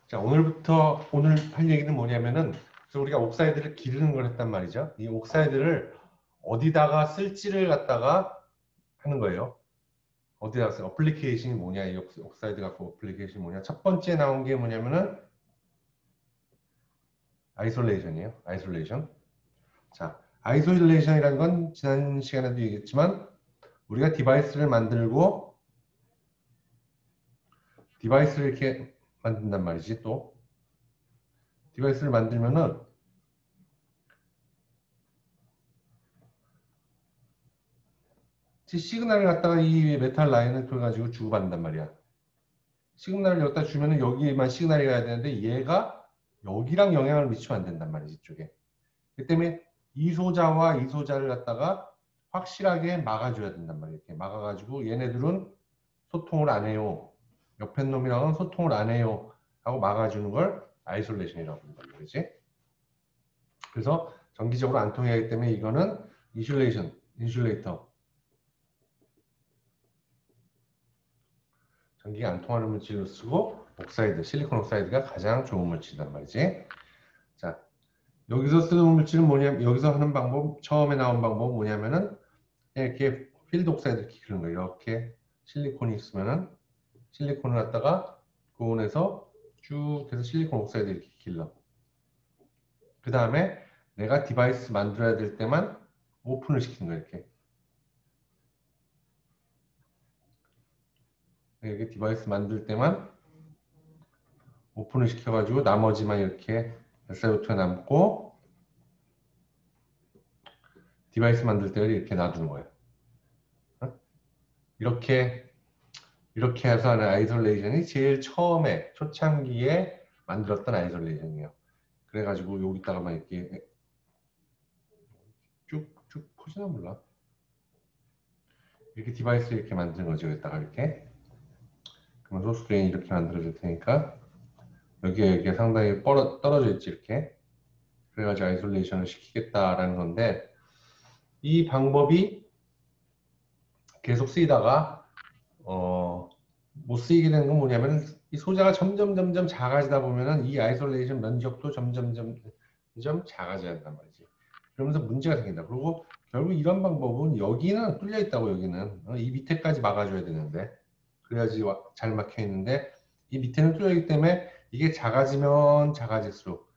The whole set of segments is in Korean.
자, 오늘 할 얘기는 뭐냐면은, 그래서 우리가 옥사이드를 기르는 걸 했단 말이죠. 이 옥사이드를 어디다가 쓸지를 갖다가 하는 거예요. 어디다가 쓸, 어플리케이션이 뭐냐, 이 옥사이드 갖고 어플리케이션이 뭐냐. 첫 번째 나온 게 뭐냐면은, 아이솔레이션이에요. 아이솔레이션. 자, 아이솔레이션이라는 건 지난 시간에도 얘기했지만, 우리가 디바이스를 만들고, 디바이스를 이렇게 만든단 말이지, 또. 디바이스를 만들면은, 시그널을 갖다가 이 메탈 라인을 통해 가지고 주고받는단 말이야. 시그널을 여기다 주면은 여기만 시그널이 가야 되는데 얘가 여기랑 영향을 미치면 안 된단 말이지, 이쪽에. 그 때문에 이 소자와 이 소자를 갖다가 확실하게 막아줘야 된단 말이야. 이렇게 막아가지고 얘네들은 소통을 안 해요. 옆에 놈이랑은 소통을 안 해요. 하고 막아주는 걸 아이솔레이션이라고 한단 말이지. 그래서 정기적으로 안 통해야 하기 때문에 이거는 인슐레이터. 전기가 안 통하는 물질로 쓰고 옥사이드, 실리콘 옥사이드가 가장 좋은 물질이란 말이지. 자, 여기서 쓰는 물질은 뭐냐면 여기서 하는 방법, 처음에 나온 방법은 뭐냐면은 이렇게 필드 옥사이드 이렇게 기르는 거예요. 이렇게 실리콘이 있으면은 실리콘을 갖다가 고온에서 쭉 해서 실리콘 옥사이드 이렇게 길러. 그 다음에 내가 디바이스 만들어야 될 때만 오픈을 시키는 거예요. 이렇게 디바이스 만들 때만 오픈을 시켜가지고 나머지만 이렇게 SiO2가 남고 디바이스 만들 때를 이렇게 놔두는 거예요. 어? 이렇게 해서 하는 아이솔레이션이 제일 처음에 초창기에 만들었던 아이솔레이션이에요. 그래가지고 여기다가만 이렇게 쭉쭉 퍼지나 몰라. 이렇게 디바이스 이렇게 만드는 거죠. 여기다가 이렇게. 그러면 소스 드레인이 이렇게 만들어질 테니까 여기에 상당히 떨어져 있지 이렇게. 그래가지고 아이솔레이션을 시키겠다라는 건데 이 방법이 계속 쓰이다가 못 쓰이게 되는 건 뭐냐면 이 소자가 점점 작아지다 보면은 이 아이솔레이션 면적도 점점 작아져야 한단 말이지. 그러면서 문제가 생긴다. 그리고 결국 이런 방법은 여기는 뚫려 있다고 여기는 이 밑에까지 막아줘야 되는데 그래야지 잘 막혀 있는데 이 밑에는 뚫려 있기 때문에 이게 작아지면 작아질수록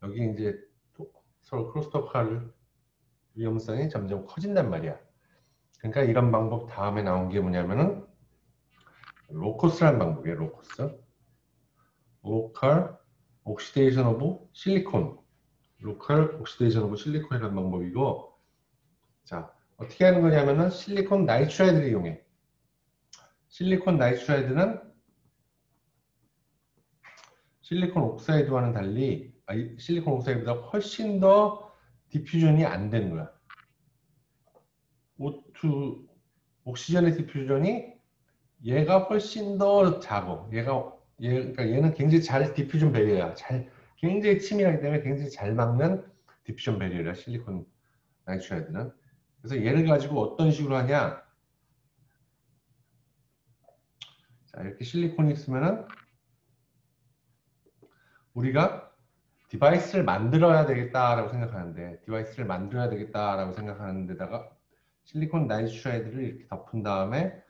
여기 이제 서로 크로스토크할 위험성이 점점 커진단 말이야. 그러니까 이런 방법 다음에 나온 게 뭐냐면은 로커스라는 방법이에요. 로커스. 로컬 옥시데이션 오브 실리콘. 로컬 옥시데이션 오브 실리콘이라는 방법이고 자 어떻게 하는 거냐면은 실리콘 나이트라이드를 이용해. 실리콘 나이트라이드는 실리콘 옥사이드와는 달리 실리콘 옥사이드보다 훨씬 더 디퓨전이 안 되는 거야. O2 옥시전의 디퓨전이 얘가 훨씬 더 작아. 그러니까 얘는 굉장히 잘 디퓨전 배리어야. 굉장히 치밀하기 때문에 굉장히 잘 막는 디퓨전 배리어야. 실리콘 나이트라이드는. 그래서 얘를 가지고 어떤 식으로 하냐? 자, 이렇게 실리콘이 있으면은 우리가 디바이스를 만들어야 되겠다라고 생각하는 데다가 실리콘 나이트라이드를 이렇게 덮은 다음에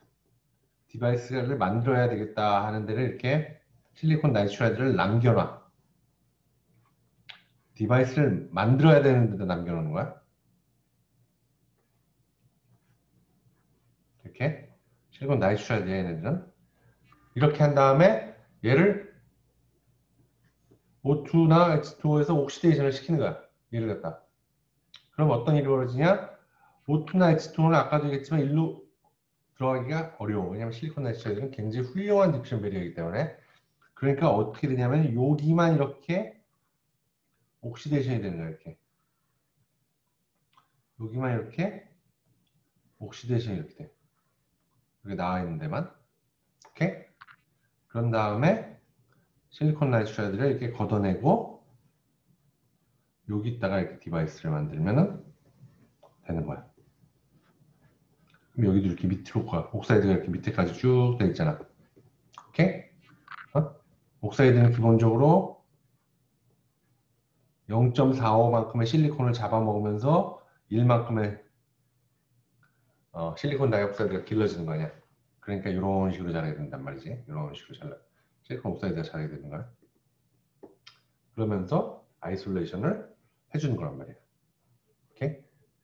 디바이스를 만들어야 되겠다 하는 데를 이렇게 실리콘 나이트라이드를 남겨놔. 디바이스를 만들어야 되는 데다 남겨놓는 거야. 이렇게 실리콘 나이트라이드 얘네들은 이렇게 한 다음에 얘를 O2나 H2O에서 옥시데이션을 시키는 거야. 얘를 갖다. 그럼 어떤 일이 벌어지냐? O2나 H2O는 아까도 얘기했지만 일로 들어가기가 어려워. 왜냐하면 실리콘 나이트라이드는 굉장히 훌륭한 디퓨전 배리어이기 때문에. 그러니까 어떻게 되냐면 여기만 이렇게 옥시데이션이 되는 거야. 이렇게. 여기만 이렇게 옥시데이션이 이렇게 돼. 여기 나와 있는 데만. 오케이? 그런 다음에 실리콘 나이트라이드를 이렇게 걷어내고 여기다가 이렇게 디바이스를 만들면은 되는 거야. 그럼 여기도 이렇게 밑으로 가. 옥사이드가 이렇게 밑에까지 쭉 돼 있잖아. 오케이? 어? 옥사이드는 기본적으로 0.45만큼의 실리콘을 잡아먹으면서 1만큼의 실리콘 다이옥사이드가 길러지는 거 아니야. 그러니까 이런 식으로 자라야 된단 말이지. 이런 식으로 실리콘 옥사이드가 자라야 되는 거야. 그러면서 아이솔레이션을 해주는 거란 말이야. 오케이?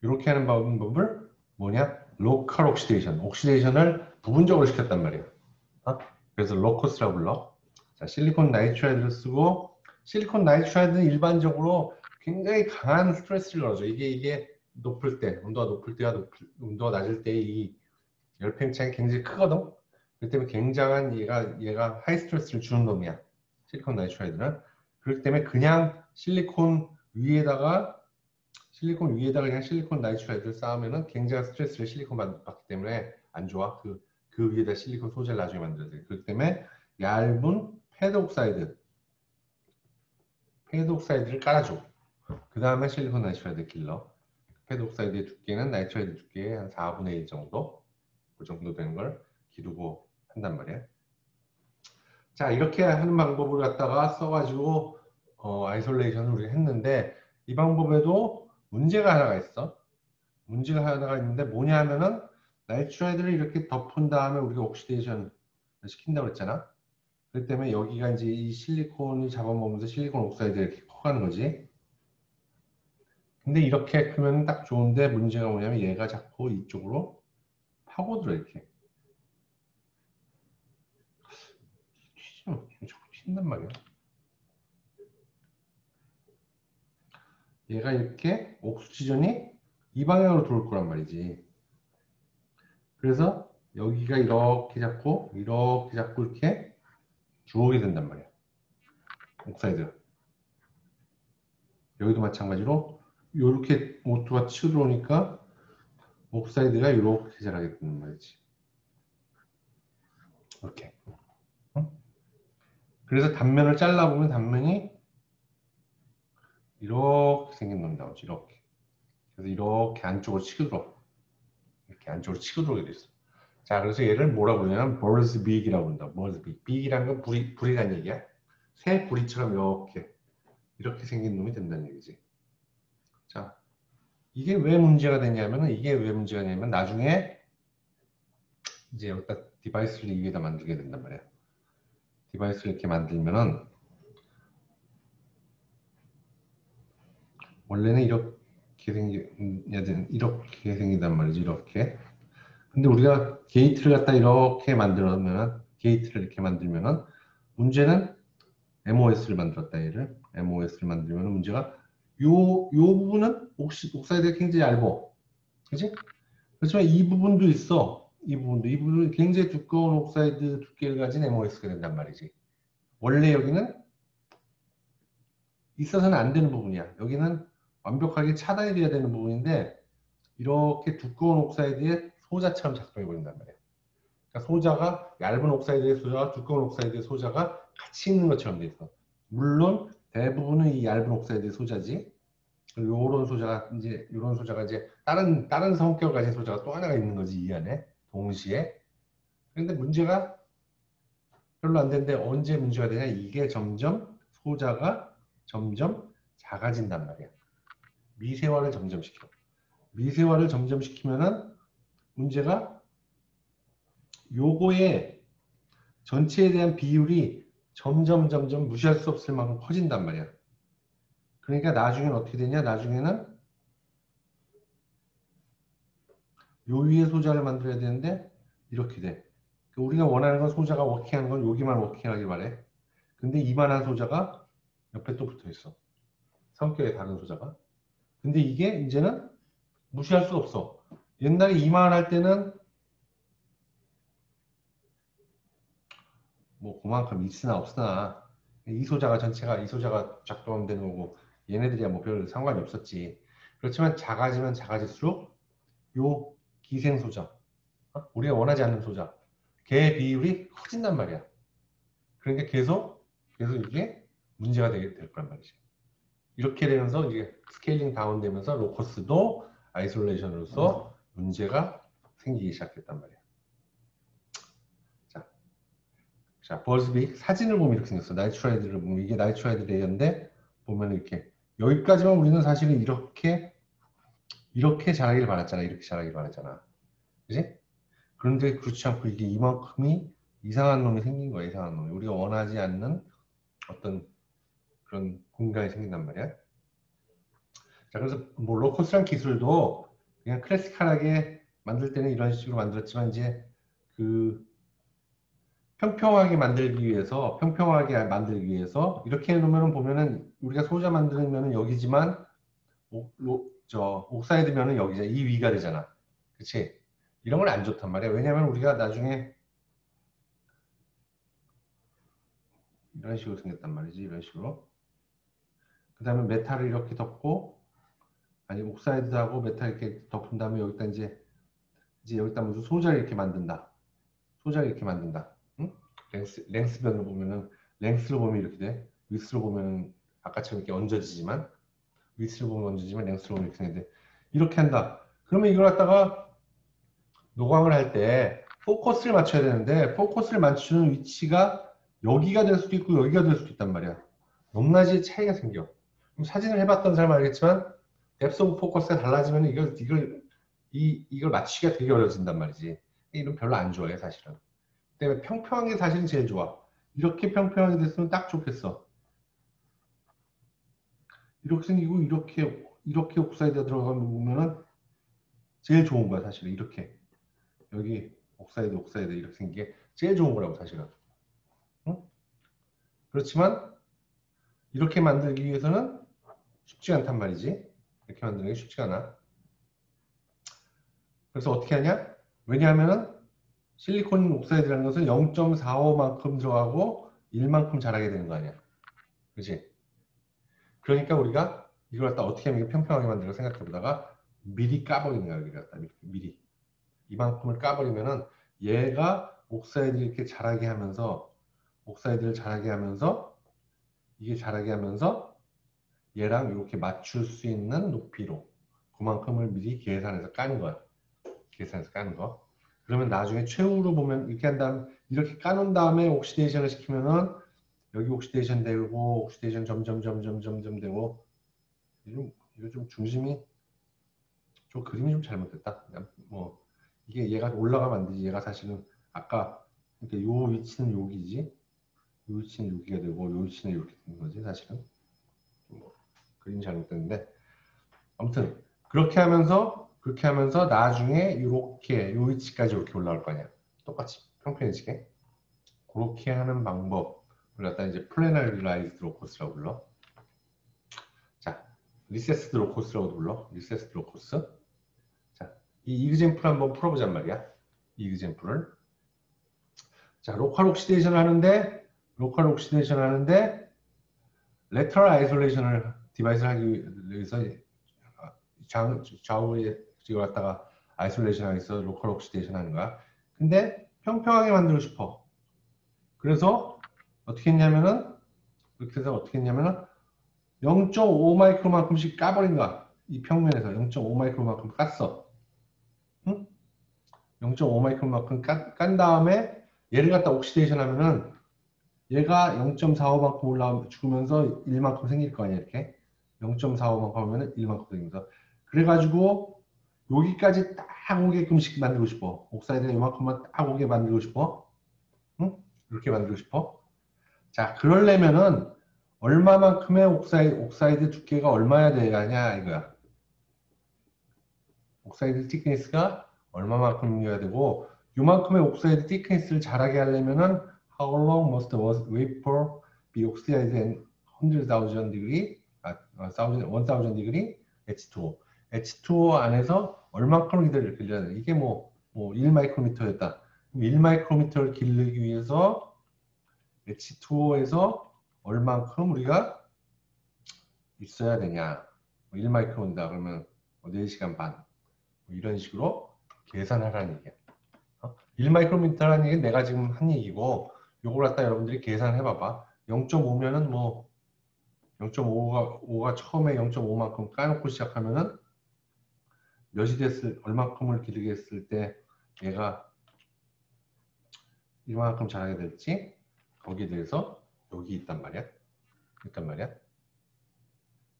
이렇게 하는 방법을 뭐냐? 로컬 옥시데이션. 옥시데이션을 부분적으로 시켰단 말이야. 그래서 로커스라고 불러. 자, 실리콘 나이트라이드를 쓰고, 실리콘 나이트라이드는 일반적으로 굉장히 강한 스트레스를 걸어줘. 이게 높을 때, 온도가 높을 때와 온도가 낮을 때 이 열팽 차이 굉장히 크거든. 그렇기 때문에 굉장한 얘가 하이 스트레스를 주는 놈이야. 실리콘 나이트라이드는. 그렇기 때문에 그냥 실리콘 위에다가 그냥 실리콘 나이트라이드를 쌓으면은 굉장한 스트레스를 실리콘 받기 때문에 안 좋아. 그 위에다 실리콘 소재를 나중에 만들어야 돼. 그렇기 때문에 얇은 패드 옥사이드를 깔아줘. 그 다음에 실리콘 나이트라이드 길러. 패드 옥사이드의 두께는 나이트라이드 두께의 한 4분의 1 정도, 그 정도 되는 걸 기르고 한단 말이야. 자, 이렇게 하는 방법을 갖다가 써가지고 아이솔레이션을 우리가 했는데, 이 방법에도 문제가 하나가 있어. 문제가 하나가 있는데 뭐냐 하면은 나이트라이드를 이렇게 덮은 다음에 우리가 옥시데이션을 시킨다고 했잖아. 그렇기 때문에 여기가 이제 이 실리콘이 잡아먹으면서 실리콘 옥사이드가 이렇게 커가는 거지. 근데 이렇게 크면 딱 좋은데 문제가 뭐냐면 얘가 자꾸 이쪽으로 파고들어 이렇게. 자꾸 튄단 말이야. 얘가 이렇게 옥수지전이 이 방향으로 돌 거란 말이지. 그래서 여기가 이렇게 자꾸 이렇게 주오게 된단 말이야. 옥사이드. 여기도 마찬가지로 이렇게 오토가 치고 들어오니까 옥사이드가 이렇게 자라게 되는 말이지. 이렇게. 그래서 단면을 잘라보면 단면이 이렇게 생긴 놈이 나오지. 이렇게. 그래서 이렇게 안쪽으로 치고 들어. 이렇게 안쪽으로 치고 들어오게 됐어. 자, 그래서 얘를 뭐라고 부르냐면 birds beak이라고 부른다. birds beak. beak이라는 건 불이란 얘기야. 새 부리처럼 이렇게 생긴 놈이 된다는 얘기지. 자, 이게 왜 문제가 되냐면 나중에 이제 여기다 디바이스를 위에다 만들게 된단 말이야. 디바이스를 이렇게 만들면은 원래는 이렇게 생긴단 말이지. 이렇게. 근데 우리가 게이트를 갖다 이렇게 만들면은 문제는 MOS를 만들었다. 얘를 MOS를 만들면 문제가 요 부분은 옥사이드가 굉장히 얇어. 그치? 그렇지만 이 부분도 있어. 이 부분은 굉장히 두꺼운 옥사이드 두께를 가진 MOS가 된단 말이지. 원래 여기는 있어서는 안 되는 부분이야. 여기는 완벽하게 차단이 돼야 되는 부분인데 이렇게 두꺼운 옥사이드의 소자처럼 작동해 버린단 말이야. 그러니까 얇은 옥사이드의 소자와 두꺼운 옥사이드의 소자가 같이 있는 것처럼 돼 있어. 물론 대부분은 이 얇은 옥사이드의 소자지. 이런 소자가 이제 다른 성격을 가진 소자가 또 하나가 있는 거지 이 안에 동시에. 그런데 문제가 별로 안 되는데 언제 문제가 되냐? 이게 소자가 점점 작아진단 말이야. 미세화를 점점 시켜. 미세화를 점점 시키면은 문제가 요거의 전체에 대한 비율이 점점 무시할 수 없을 만큼 커진단 말이야. 그러니까 나중에는 어떻게 되냐? 나중에는 요 위에 소자를 만들어야 되는데 이렇게 돼. 우리가 원하는 건 소자가 워킹하는 건 여기만 워킹하길 바래. 근데 이만한 소자가 옆에 또 붙어 있어. 성격이 다른 소자가. 근데 이게 이제는 무시할 수 없어. 옛날에 이만할 때는 뭐 그만큼 있으나 없으나 이 소자가 작동하면 되는 거고 얘네들이야 뭐 별 상관이 없었지. 그렇지만 작아지면 작아질수록 요 기생 소자, 우리가 원하지 않는 소자, 걔 비율이 커진단 말이야. 그러니까 계속 이게 문제가 될 거란 말이지. 이렇게 되면서 이게 스케일링 다운 되면서 로커스도 아이솔레이션으로서 문제가 생기기 시작했단 말이야. 자, 자, 버즈빅 사진을 보면 이렇게 생겼어. 나이트라이드를 보면 이게 나이트라이드 레이어인데 보면 이렇게 여기까지만 우리는 사실은 이렇게 자라길 바랐잖아. 이렇게 자라길 바랐잖아. 그지? 그런데 그렇지 않고 이게 이만큼이 이상한 놈이 생긴 거야. 이상한 놈이. 우리가 원하지 않는 어떤 그런 공간이 생긴단 말이야. 자, 그래서 뭐 로커스란 기술도 그냥 클래식하게 만들 때는 이런 식으로 만들었지만 이제 그 평평하게 만들기 위해서 이렇게 해놓으면 보면은 우리가 소자 만드는 면은 여기지만 옥사이드 면은 여기잖아. 이 위가 되잖아. 그치? 이런 건 안 좋단 말이야. 왜냐면 우리가 나중에 이런 식으로 생겼단 말이지. 이런 식으로. 그 다음에 메탈을 이렇게 덮고, 아니, 옥사이드하고 메탈 이렇게 덮은 다음에 여기다 이제 여기다 무슨 소자를 이렇게 만든다. 소자를 이렇게 만든다. 응? 랭스변을 보면은, 랭스로 보면 이렇게 돼. 위스로 보면 아까처럼 이렇게 얹어지지만, 위스로 보면 얹어지지만, 랭스로 보면 이렇게 되는데, 이렇게 한다. 그러면 이걸 갖다가 노광을 할 때 포커스를 맞춰야 되는데, 포커스를 맞추는 위치가 여기가 될 수도 있고, 여기가 될 수도 있단 말이야. 높낮이의 차이가 생겨. 그럼 사진을 해봤던 사람은 알겠지만, 뎁스 오브 포커스가 달라지면 이걸 맞추기가 되게 어려워진단 말이지. 이건 별로 안 좋아해, 사실은. 때문에 평평한 게 사실은 제일 좋아. 이렇게 평평하게 됐으면 딱 좋겠어. 이렇게 생기고 이렇게 옥사이드가 들어가면은 제일 좋은 거야, 사실은. 이렇게 여기 옥사이드 이렇게 생긴 게 제일 좋은 거라고, 사실은. 응? 그렇지만 이렇게 만들기 위해서는 쉽지 않단 말이지. 이렇게 만드는 게 쉽지가 않아. 그래서 어떻게 하냐? 왜냐하면은 실리콘 옥사이드라는 것은 0.45만큼 들어가고 1만큼 자라게 되는 거 아니야. 그치? 그러니까 우리가 이걸 갖다 어떻게 하면 평평하게 만들까 생각해 보다가 미리 까버리는 거야. 여기 갖다 미리. 이만큼을 까버리면은 얘가 옥사이드를 이렇게 자라게 하면서 옥사이드를 자라게 하면서 이게 자라게 하면서 얘랑 이렇게 맞출 수 있는 높이로 그만큼을 미리 계산해서 까는 거야. 계산해서 까는 거. 그러면 나중에 최후로 보면 이렇게 한 다음 이렇게 까놓은 다음에 옥시데이션을 시키면은 여기 옥시데이션 되고 옥시데이션 점점 되고 이거 좀 중심이 좀 그림이 좀 잘못됐다. 뭐 이게 얘가 올라가면 안 되지. 얘가 사실은 아까 그러니까 요 위치는 여기지. 요 위치는 여기가 되고 요 위치는 이렇게 되는 거지 사실은. 뭐 그림이 잘못됐는데 아무튼 그렇게 하면서 나중에 이렇게 요 위치까지 이렇게 올라올 거 아니야. 똑같이 평평해지게. 그렇게 하는 방법을 갖다 이제 플래너리라이즈드 로커스라고 불러. 자, 리세스드 로커스라고도 불러. 리세스드 로커스. 자, 이 이그젠플 한번 풀어보잔 말이야. 이 이그젠플을. 자, 로컬 옥시데이션 하는데 레터럴 아이솔레이션을 디바이스를 하기 위해서 좌우에 이걸 갖다가 아이솔레이션 하기 위해서 로컬 옥시데이션 하는 거야. 근데 평평하게 만들고 싶어. 그래서 어떻게 했냐면은 그렇게 해서 어떻게 했냐면은 0.5 마이크로만큼씩 까버린 거야. 이 평면에서 0.5 마이크로만큼 깠어. 응? 0.5 마이크로만큼 깐 다음에 얘를 갖다 옥시데이션 하면은 얘가 0.45만큼 올라오면 죽으면서 1만큼 생길 거 아니야, 이렇게. 0.45만큼 하면은 1만큼 생기면서. 그래가지고 여기까지 딱 오게끔씩 만들고 싶어. 옥사이드가 이만큼만 딱 오게 만들고 싶어. 응? 이렇게 만들고 싶어. 자, 그러려면은 얼마만큼의 옥사이드 두께가 얼마야 되냐 이거야. 옥사이드 thickness가 얼마만큼이어야 되고 요만큼의 옥사이드 thickness를 자라게 하려면은 how long must the vapor be oxidized in 100,000 degree, 1000 degree H2O. H2O 안에서 얼마큼 기다릴 길러야 돼. 이게 뭐 1마이크로미터였다. 1마이크로미터를 기르기 위해서 H2O에서 얼만큼 우리가 있어야 되냐. 1마이크론이다 그러면 4시간 반. 이런 식으로 계산하라는 얘기야. 1마이크로미터라는 얘기는 내가 지금 한 얘기고 요걸 갖다 여러분들이 계산해 봐봐. 0.5면은 뭐 0.5가 처음에 0.5만큼 까놓고 시작하면은 얼마큼을 기르게 했을 때 얘가 이만큼 자라게 될지 거기에 대해서 여기 있단 말이야.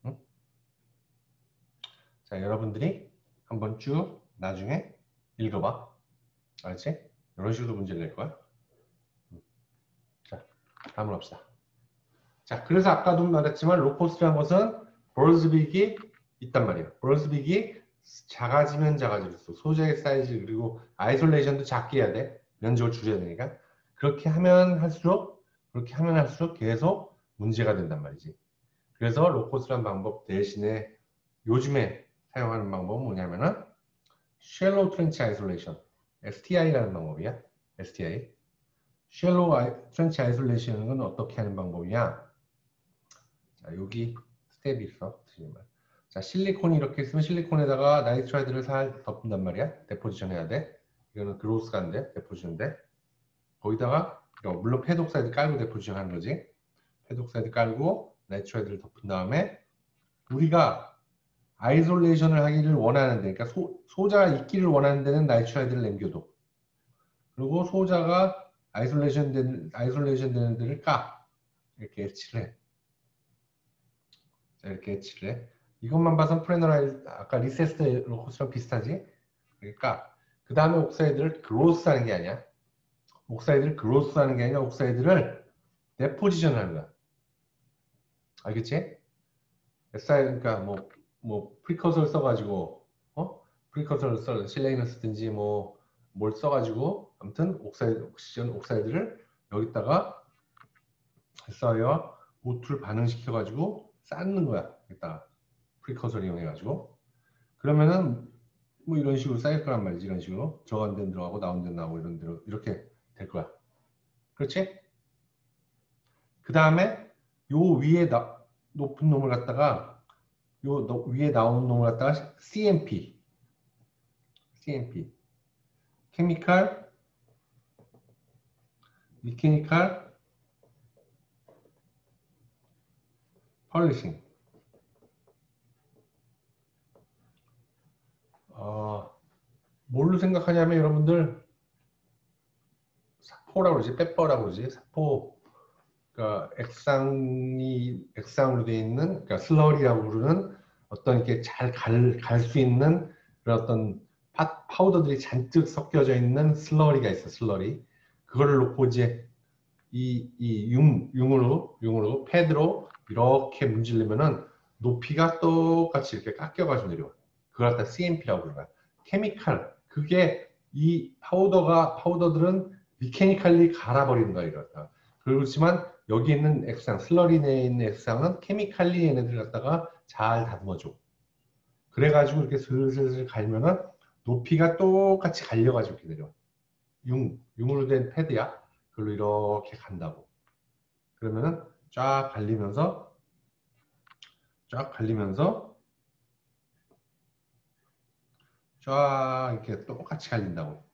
응? 자, 여러분들이 한번 쭉 나중에 읽어봐. 알았지? 이런 식으로 문제를 낼 거야. 자, 다음으로 합시다. 자, 그래서 아까도 말했지만 로코스라는 것은 브롤즈빅이 있단 말이에요. 브롤즈빅이 작아지면 작아질수록 소재의 사이즈 그리고 아이솔레이션도 작게 해야 돼. 면적을 줄여야 되니까. 그렇게 하면 할수록 계속 문제가 된단 말이지. 그래서 로코스라는 방법 대신에 요즘에 사용하는 방법은 뭐냐면은 Shallow Trench Isolation, STI라는 방법이야. STI. Shallow Trench Isolation은 어떻게 하는 방법이냐? 자, 여기 스텝이 있어. 자, 실리콘이 이렇게 있으면 실리콘에다가 나이트라이드를 살 덮는단 말이야. 데포지션 해야 돼. 이거는 그로스가 안 돼. 데포지션인데. 거기다가 물론 패독사이드 깔고 데포지션 하는 거지. 패독사이드 깔고 나이트라이드를 덮은 다음에 우리가 아이솔레이션을 하기를 원하는데, 그러니까 소자가 있기를 원하는 데는 나이트라이드를 남겨둬. 그리고 소자가 아이솔레이션 되는 데를 까. 이렇게 칠을 해. 자, 이렇게 칠을 해. 이것만 봐선 프레너라이즈, 아까 리세스 로코스랑 비슷하지? 그러니까 그 다음에 옥사이드를 그로스 하는 게 아니야. 옥사이드를 그로스 하는 게 아니라 옥사이드를 데포지션 하는 거야. 알겠지? SI, 그러니까 뭐 프리커서를 써가지고 프리커서를 써 실레인을 쓰든지 뭘 써가지고 아무튼 옥사이드를 여기다가 SI와 O2를 반응시켜가지고 쌓는 거야. 여기다가 프리커서를 이용해가지고 그러면은 뭐 이런 식으로 쌓일 거란 말이지. 이런 식으로 들어간 데는 들어가고 나온 데는 나오고 이런 대로 이렇게 될 거야. 그렇지? 그 다음에 요 위에 높은 놈을 갖다가 위에 나오는 놈을 갖다가 CMP 케미칼 미케니칼 펄리싱 뭘로 생각하냐면 여러분들 사포라고 그러지 빼뻐라고 그러지 사포 그러니까 액상으로 되어 있는 그러니까 슬러리라고 부르는 어떤 이렇게 잘 갈 수 있는 그런 어떤 파우더들이 잔뜩 섞여져 있는 슬러리가 있어 슬러리 그거를 놓고 이제 이 융으로 패드로 이렇게 문지르면은 높이가 똑같이 이렇게 깎여가지고 내려와. 그걸 갖다 CMP라고 그러는 거야. 케미칼. 그게 이 파우더들은 미케니칼리 갈아버리는 거야, 이걸 갖다가. 그렇지만 여기 있는 액상, 슬러리 내에 있는 액상은 케미칼리 얘네들 갖다가 잘 다듬어줘. 그래가지고 이렇게 슬슬슬 갈면은 높이가 똑같이 갈려가지고 이렇게 내려와. 융으로 된 패드야. 그걸로 이렇게 간다고. 그러면은 쫙 이렇게 똑같이 갈린다고.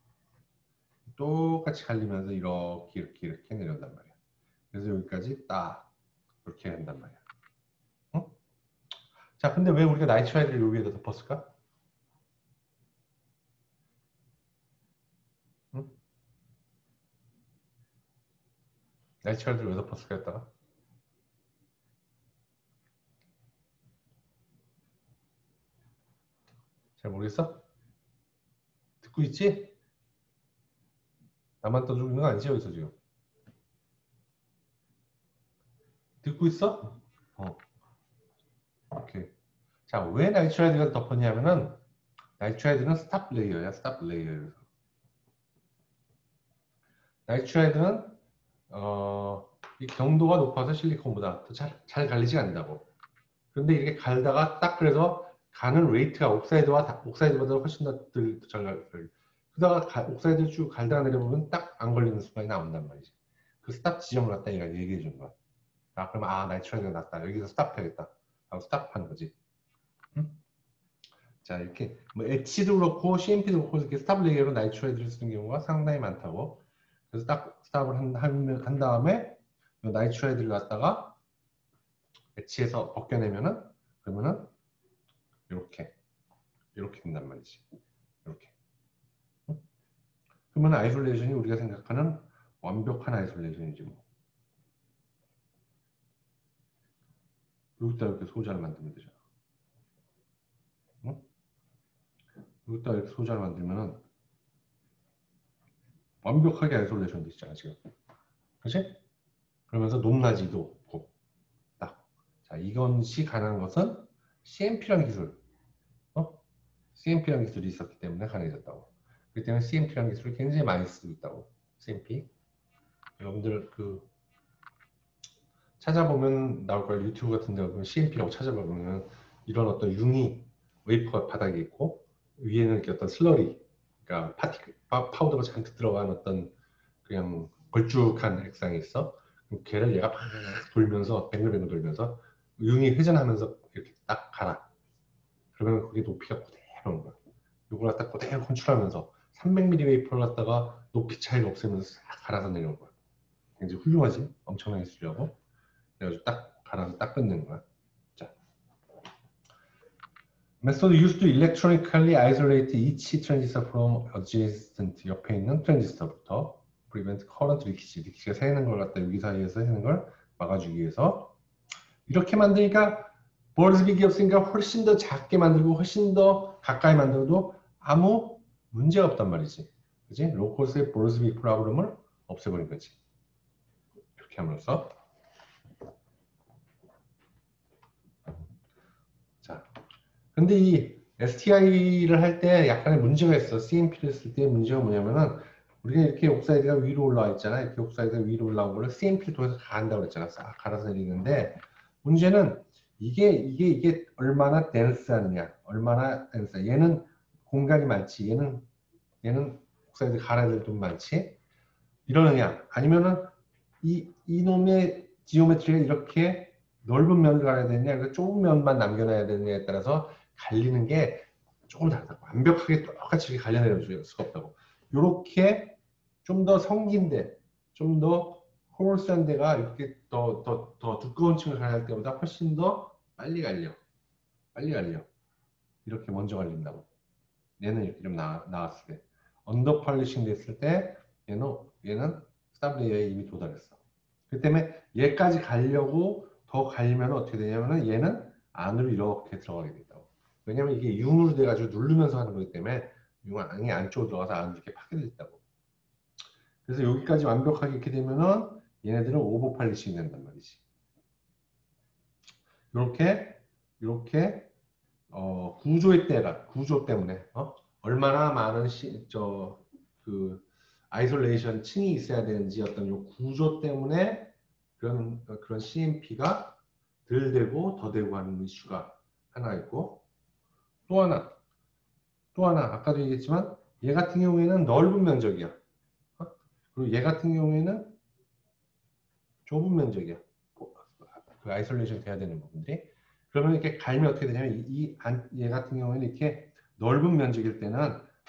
똑같이 갈리면서 이렇게 내려온단 말이야. 그래서 여기까지 딱 이렇게 한단 말이야. 응? 자, 근데 왜 우리가 나이트라이드를 여기에다 덮었을까? 응? 나이트라이드를 왜 덮었을까 했다가? 잘 모르겠어? 듣고 있지? 나만 떠주고 있는 거 아니지 여기서 지금? 듣고 있어? 오케이. 자, 왜 나이트라이드가 덮었냐면은 나이트라이드는 스탑 레이어야, 스탑 레이어. 나이트라이드는 이 경도가 높아서 실리콘보다 더 잘 갈리지 않는다고. 그런데 이렇게 갈다가 딱 그래서 가는 레이트가 옥사이드보다 훨씬 더잘 갈려. 그러다가 옥사이드를 쭉 갈다가 내려보면 딱 안 걸리는 순간이 나온단 말이지. 그 스탑 지점을 갖다 얘가 얘기해 준 거야. 그러면 나이트라이드가 낫다. 여기서 스탑해야겠다. 하고 스탑하는 거지. 응? 자, 이렇게 뭐 엣지도 그렇고 CMP도 그렇고 이렇게 스탑 레이어로 나이트라이드를 쓰는 경우가 상당히 많다고. 그래서 딱 스탑을 한 다음에 나이트라이드를 갖다가 엣지에서 벗겨내면은 그러면은 이렇게 된단 말이지. 이렇게. 응? 그러면 아이솔레이션이 우리가 생각하는 완벽한 아이솔레이션이지 뭐. 여기다 이렇게 소자를 만들면 되잖아. 응? 여기다 이렇게 소자를 만들면은 완벽하게 아이솔레이션 되잖아 지금. 그치? 그러면서 높낮이도 없고 딱. 자, 이것이 가능한 것은 CMP라는 기술, CMP라는 기술이 있었기 때문에 가능해졌다고. 그렇기 때문에 CMP라는 기술을 굉장히 많이 쓰고 있다고. CMP. 여러분들 그 찾아보면 나올 거예요. 유튜브 같은 데 보면 CMP라고 찾아보면 이런 어떤 융이 웨이퍼가 바닥에 있고 위에는 이렇게 어떤 슬러리, 그러니까 파우더가 잔뜩 들어간 어떤 그냥 걸쭉한 액상이 있어. 걔를 얘가 막 돌면서 뱅글뱅글 돌면서 융이 회전하면서 이렇게 딱 갈아. 그러면 그게 높이가 그대로 온 거야. 이걸 갖다 그대로 컨트롤하면서 300mm 웨이퍼를 갖다가 높이 차이를 없애면서 싹 갈아서 내려온 거야. 굉장히 훌륭하지? 엄청나게 쓰려고. 그래가지고 딱 갈아서 딱 끝낸 거야. 자, method used to electronically isolate each transistor from adjacent 옆에 있는 트랜지스터부터 prevent current leakage, 리키지가 새는 걸 갖다 여기 사이에서 새는 걸 막아주기 위해서 이렇게 만드니까 버즈빅이 없으니까 훨씬 더 작게 만들고 훨씬 더 가까이 만들어도 아무 문제가 없단 말이지. 그지? 로컬스의 버즈빅 프로그램을 없애버린 거지. 이렇게 함으로써. 자, 근데 이 STI를 할 때 약간의 문제가 있어. CMP를 쓸 때 문제가 뭐냐면은 우리가 이렇게 옥사이드가 위로 올라와 있잖아. 이렇게 옥사이드가 위로 올라온 거를 CMP를 통해서 가한다고 그랬잖아. 싹 갈아서 내리는데 문제는 이게 얼마나 덴스하느냐, 얼마나 덴스. 얘는 공간이 많지, 얘는 옥사이드 갈아야 될 돈 많지. 이러느냐, 아니면은 이놈의 지오메트리가 이렇게 넓은 면을 갈아야 되느냐, 그 좁은 면만 남겨놔야 되느냐에 따라서 갈리는 게 조금 다르다고. 완벽하게 똑같이 갈려내릴 수가 없다고. 이렇게 좀 더 성긴데, 좀 더 홀스한 데가 이렇게 더 두꺼운 층을 갈릴 때보다 훨씬 더 빨리 갈려. 빨리 갈려. 이렇게 먼저 갈린다고. 얘는 이렇게 좀 나왔을 때. 언더 폴리싱 됐을 때 얘는 스탑 레이어에 이미 도달했어. 그 때문에 얘까지 가려고 더 갈리면 어떻게 되냐면은 얘는 안으로 이렇게 들어가게 된다고. 왜냐면 이게 융으로 돼가지고 누르면서 하는 거기 때문에 융이 안쪽으로 들어가서 안으로 이렇게 파괴됐다고. 그래서 여기까지 완벽하게 이렇게 되면은 얘네들은 오버 폴리싱 된단 말이지. 이렇게 구조의 때가 구조 때문에 얼마나 많은 그 아이솔레이션 층이 있어야 되는지 어떤 요 구조 때문에 그런 CMP가 덜 되고 더 되고 하는 이슈가 하나 있고 또 하나 아까도 얘기했지만 얘 같은 경우에는 넓은 면적이야. 그리고 얘 같은 경우에는 좁은 면적이야. 그 아이솔레이션 돼야 되는 부분들이. 그러면 이렇게 갈면 어떻게 되냐면 얘 같은 경우에는 이렇게 넓은 면적일 때는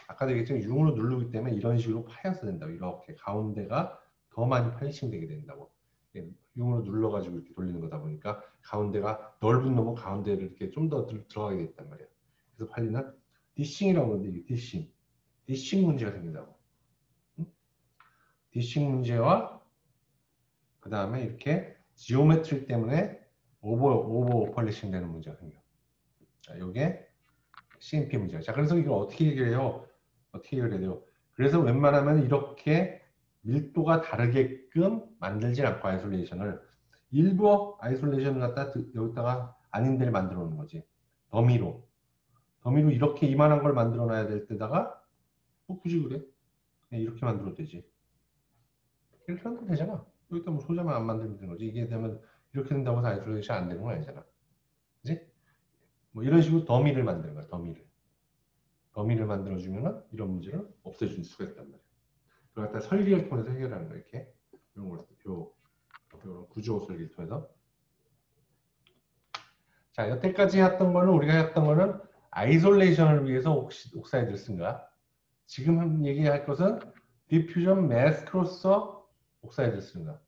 아까도 얘기했지만 융으로 누르기 때문에 이런 식으로 파여서 된다고. 이렇게 가운데가 더 많이 팔리싱 되게 된다고. 융으로 눌러가지고 이렇게 돌리는 거다 보니까 가운데가 넓은 놈은 가운데를 이렇게 좀 더 들어가게 됐단 말이야. 그래서 팔리는 디싱이라고 하는데 이게 디싱 문제가 생긴다고. 응? 디싱 문제와 그 다음에 이렇게 지오메트리 때문에 오버 폴리싱 되는 문제가 생겨. 자, 요게 CMP 문제야. 자, 그래서 이걸 어떻게 해결해요? 어떻게 해결해야 돼요? 그래서 웬만하면 이렇게 밀도가 다르게끔 만들지 않고 아이솔레이션을 일부 아이솔레이션을 갖다 여기다가 아닌 데를 만들어 놓는 거지. 더미로 이렇게 이만한 걸 만들어 놔야 될 때다가 뭐 굳이 그래? 그냥 이렇게 만들어도 되지. 이렇게 만들면 되잖아. 여기다 뭐 소자만 안 만들면 되는 거지. 이게 되면 이렇게 된다고 해서 아이솔레이션 안 되는 건 아니잖아. 그지? 뭐 이런 식으로 더미를 만드는 거야. 더미를 만들어주면 이런 문제를 없애줄 수가 있단 말이야. 그걸 갖다 설계를 통해서 해결하는 거야. 이렇게 이런 걸 이런 구조 설계를 통해서. 자, 여태까지 우리가 했던 거는 아이솔레이션을 위해서 옥사이드를 쓴 거야. 지금 얘기할 것은 디퓨전 마스크로서 옥사이드를 쓰는 거야.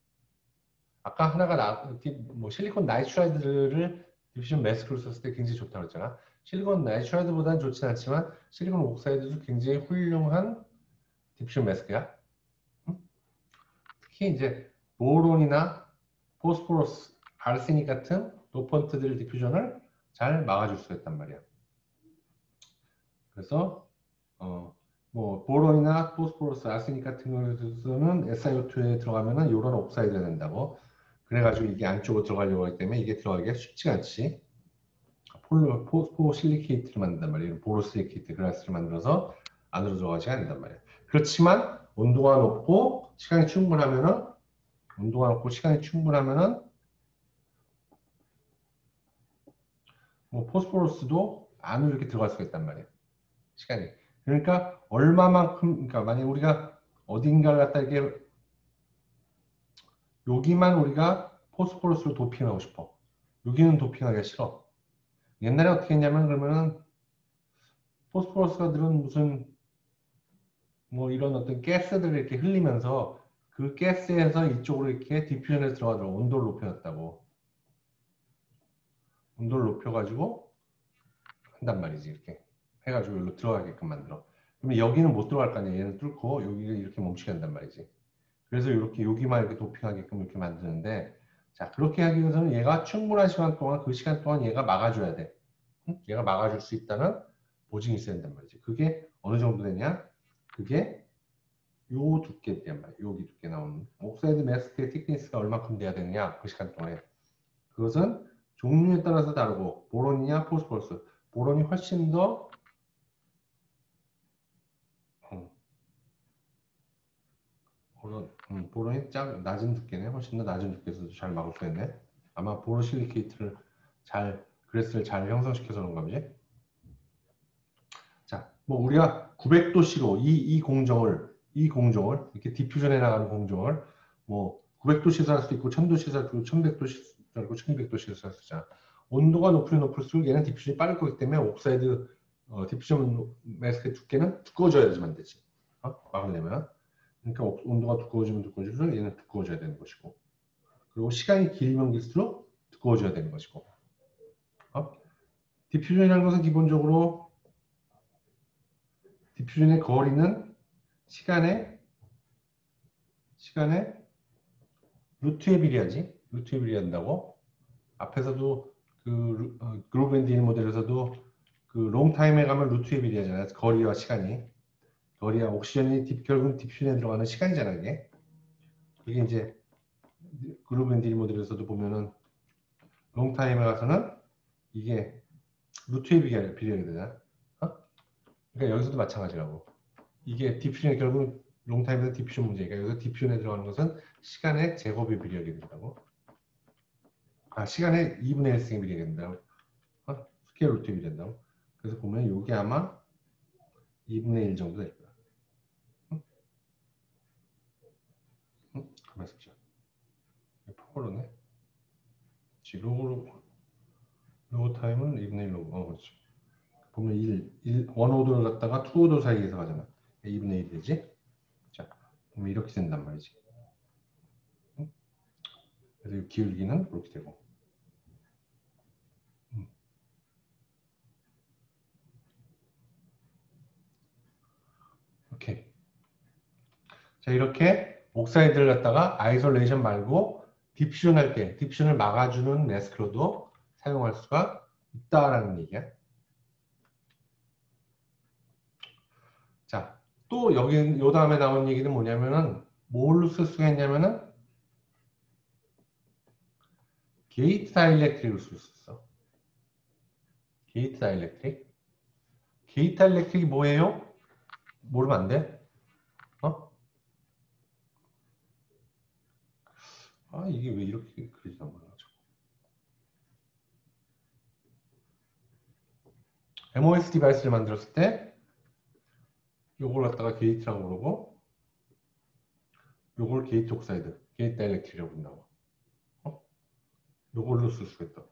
아까 하나가 뭐 실리콘 나이트라이드를 디퓨전 마스크로 썼을 때 굉장히 좋다고 했잖아. 실리콘 나이트라이드보다는 좋진 않지만 실리콘 옥사이드도 굉장히 훌륭한 디퓨전 마스크야. 응? 특히 이제 보론이나 포스포러스, 아르세닉 같은 도펀트들 디퓨전을 잘 막아줄 수가 있단 말이야. 그래서 뭐 보론이나 포스포러스, 아스닉 같은 경우에는 SiO2에 들어가면은 이런 옥사이드가 된다고. 그래가지고 이게 안쪽으로 들어가려고 하기 때문에 이게 들어가기가 쉽지가 않지. 포스포실리케이트를 만든단 말이에요. 보로실리케이트 글라스를 만들어서 안으로 들어가지 않는단 말이에요. 그렇지만 온도가 높고 시간이 충분하면은 뭐 포스포러스도 안으로 이렇게 들어갈 수가 있단 말이에요. 시간이. 그러니까 얼마만큼, 그러니까 만약에 우리가 어딘가를 갖다 이렇게 여기만 우리가 포스포러스로 도핑하고 싶어. 여기는 도핑하기가 싫어. 옛날에 어떻게 했냐면 그러면은 포스포러스들은 무슨 뭐 이런 어떤 가스들을 이렇게 흘리면서 그 가스에서 이쪽으로 이렇게 디퓨전에 들어가도록 온도를 높여놨다고. 온도를 높여가지고 한단 말이지. 이렇게 해가지고 여기로 들어가게끔 만들어. 그러면 여기는 못 들어갈 거 아니야. 얘는 뚫고 여기를 이렇게 멈추게 한단 말이지. 그래서 이렇게 여기만 이렇게 도핑하게끔 이렇게 만드는데, 자, 그렇게 하기 위해서는 얘가 충분한 시간 동안, 그 시간 동안 얘가 막아줘야 돼. 응? 얘가 막아줄 수 있다는 보증이 있어야 된단 말이지. 그게 어느 정도 되냐? 그게 요 두께란 말이야. 여기 두께 나오는. 옥사이드 마스크의 thickness가 얼마큼 돼야 되느냐? 그 시간 동안에. 그것은 종류에 따라서 다르고, 보론이냐, 포스포러스. 보론이 훨씬 더 보론이 낮은 두께네. 훨씬 더 낮은 두께에서도 잘 막을 수 있네. 아마 보로실리케이트를 그래스를 잘 형성시켜서 그런가 보지. 자, 뭐 우리가 900도씨로 이 공정을 이렇게 디퓨전해 나가는 공정을 뭐 900도씨에서 할 수도 있고 1000도씨에서 할 수도 있고 1100도씨에서 할 수도 있고 1200도씨에서 할 수 있잖아. 온도가 높으면 높을수록 얘는 디퓨전이 빠를 거기 때문에 옥사이드 디퓨전 마스크의 두께는 두꺼워져야 되지만 되지. 막으려면. 그러니까 온도가 두꺼워지면 두꺼워질수록 얘는 두꺼워져야 되는 것이고, 그리고 시간이 길면 길수록 두꺼워져야 되는 것이고. 디퓨전이라는 것은 기본적으로 디퓨전의 거리는 시간의 루트에 비례하지. 루트에 비례한다고. 앞에서도 그루브 앤 딜 모델에서도 그 롱타임에 가면 루트에 비례하잖아요. 거리와 시간이. 거리와 옥시전이 결국은 디퓨전에 들어가는 시간이잖아요. 이게 이제 그루브 앤 딜 모델에서도 보면은 롱타임에 가서는 이게 루트에 비례하게 되잖아. 그러니까 여기서도 마찬가지라고. 이게 디퓨전이 결국 롱타임에서 디퓨전 문제니까 여기서 디퓨전에 들어가는 것은 시간의 제곱에 비례하게 된다고. 시간의 2분의 1승에 비례하게 된다고. 스퀘어 루트에 비례한다고. 그래서 보면 이게 아마 2분의 1 정도 될 거야. 가만 있어. 포괄로네. 로고 타임은 2분의 1로고. 그렇지. 보면 1오더를 갖다가 2오더 사이에서 가잖아. 2분의 1 되지? 자, 그러면 이렇게 된단 말이지. 그래서 이 기울기는 이렇게 되고. 오케이. 자, 이렇게 옥사이드를 갖다가 아이솔레이션 말고 디퓨전 할 때, 디퓨전을 막아주는 마스크로도 사용할 수가 있다라는 얘기야. 자, 또 요 다음에 나온 얘기는 뭐냐면은 뭘로 쓸 수가 있냐면은 게이트 다이렉트릭을 쓸 수 있어. 게이트 다이렉트릭. 게이트 다이렉트릭이 뭐예요? 모르면 안 돼? 이게 왜 이렇게 그리지나 몰라. MOS 디바이스를 만들었을 때 요걸 갖다가 게이트라고 그러고 요걸 게이트 옥사이드, 게이트 다이렉트릭이라고 부른다고. 요걸로 쓸 수가 있다고.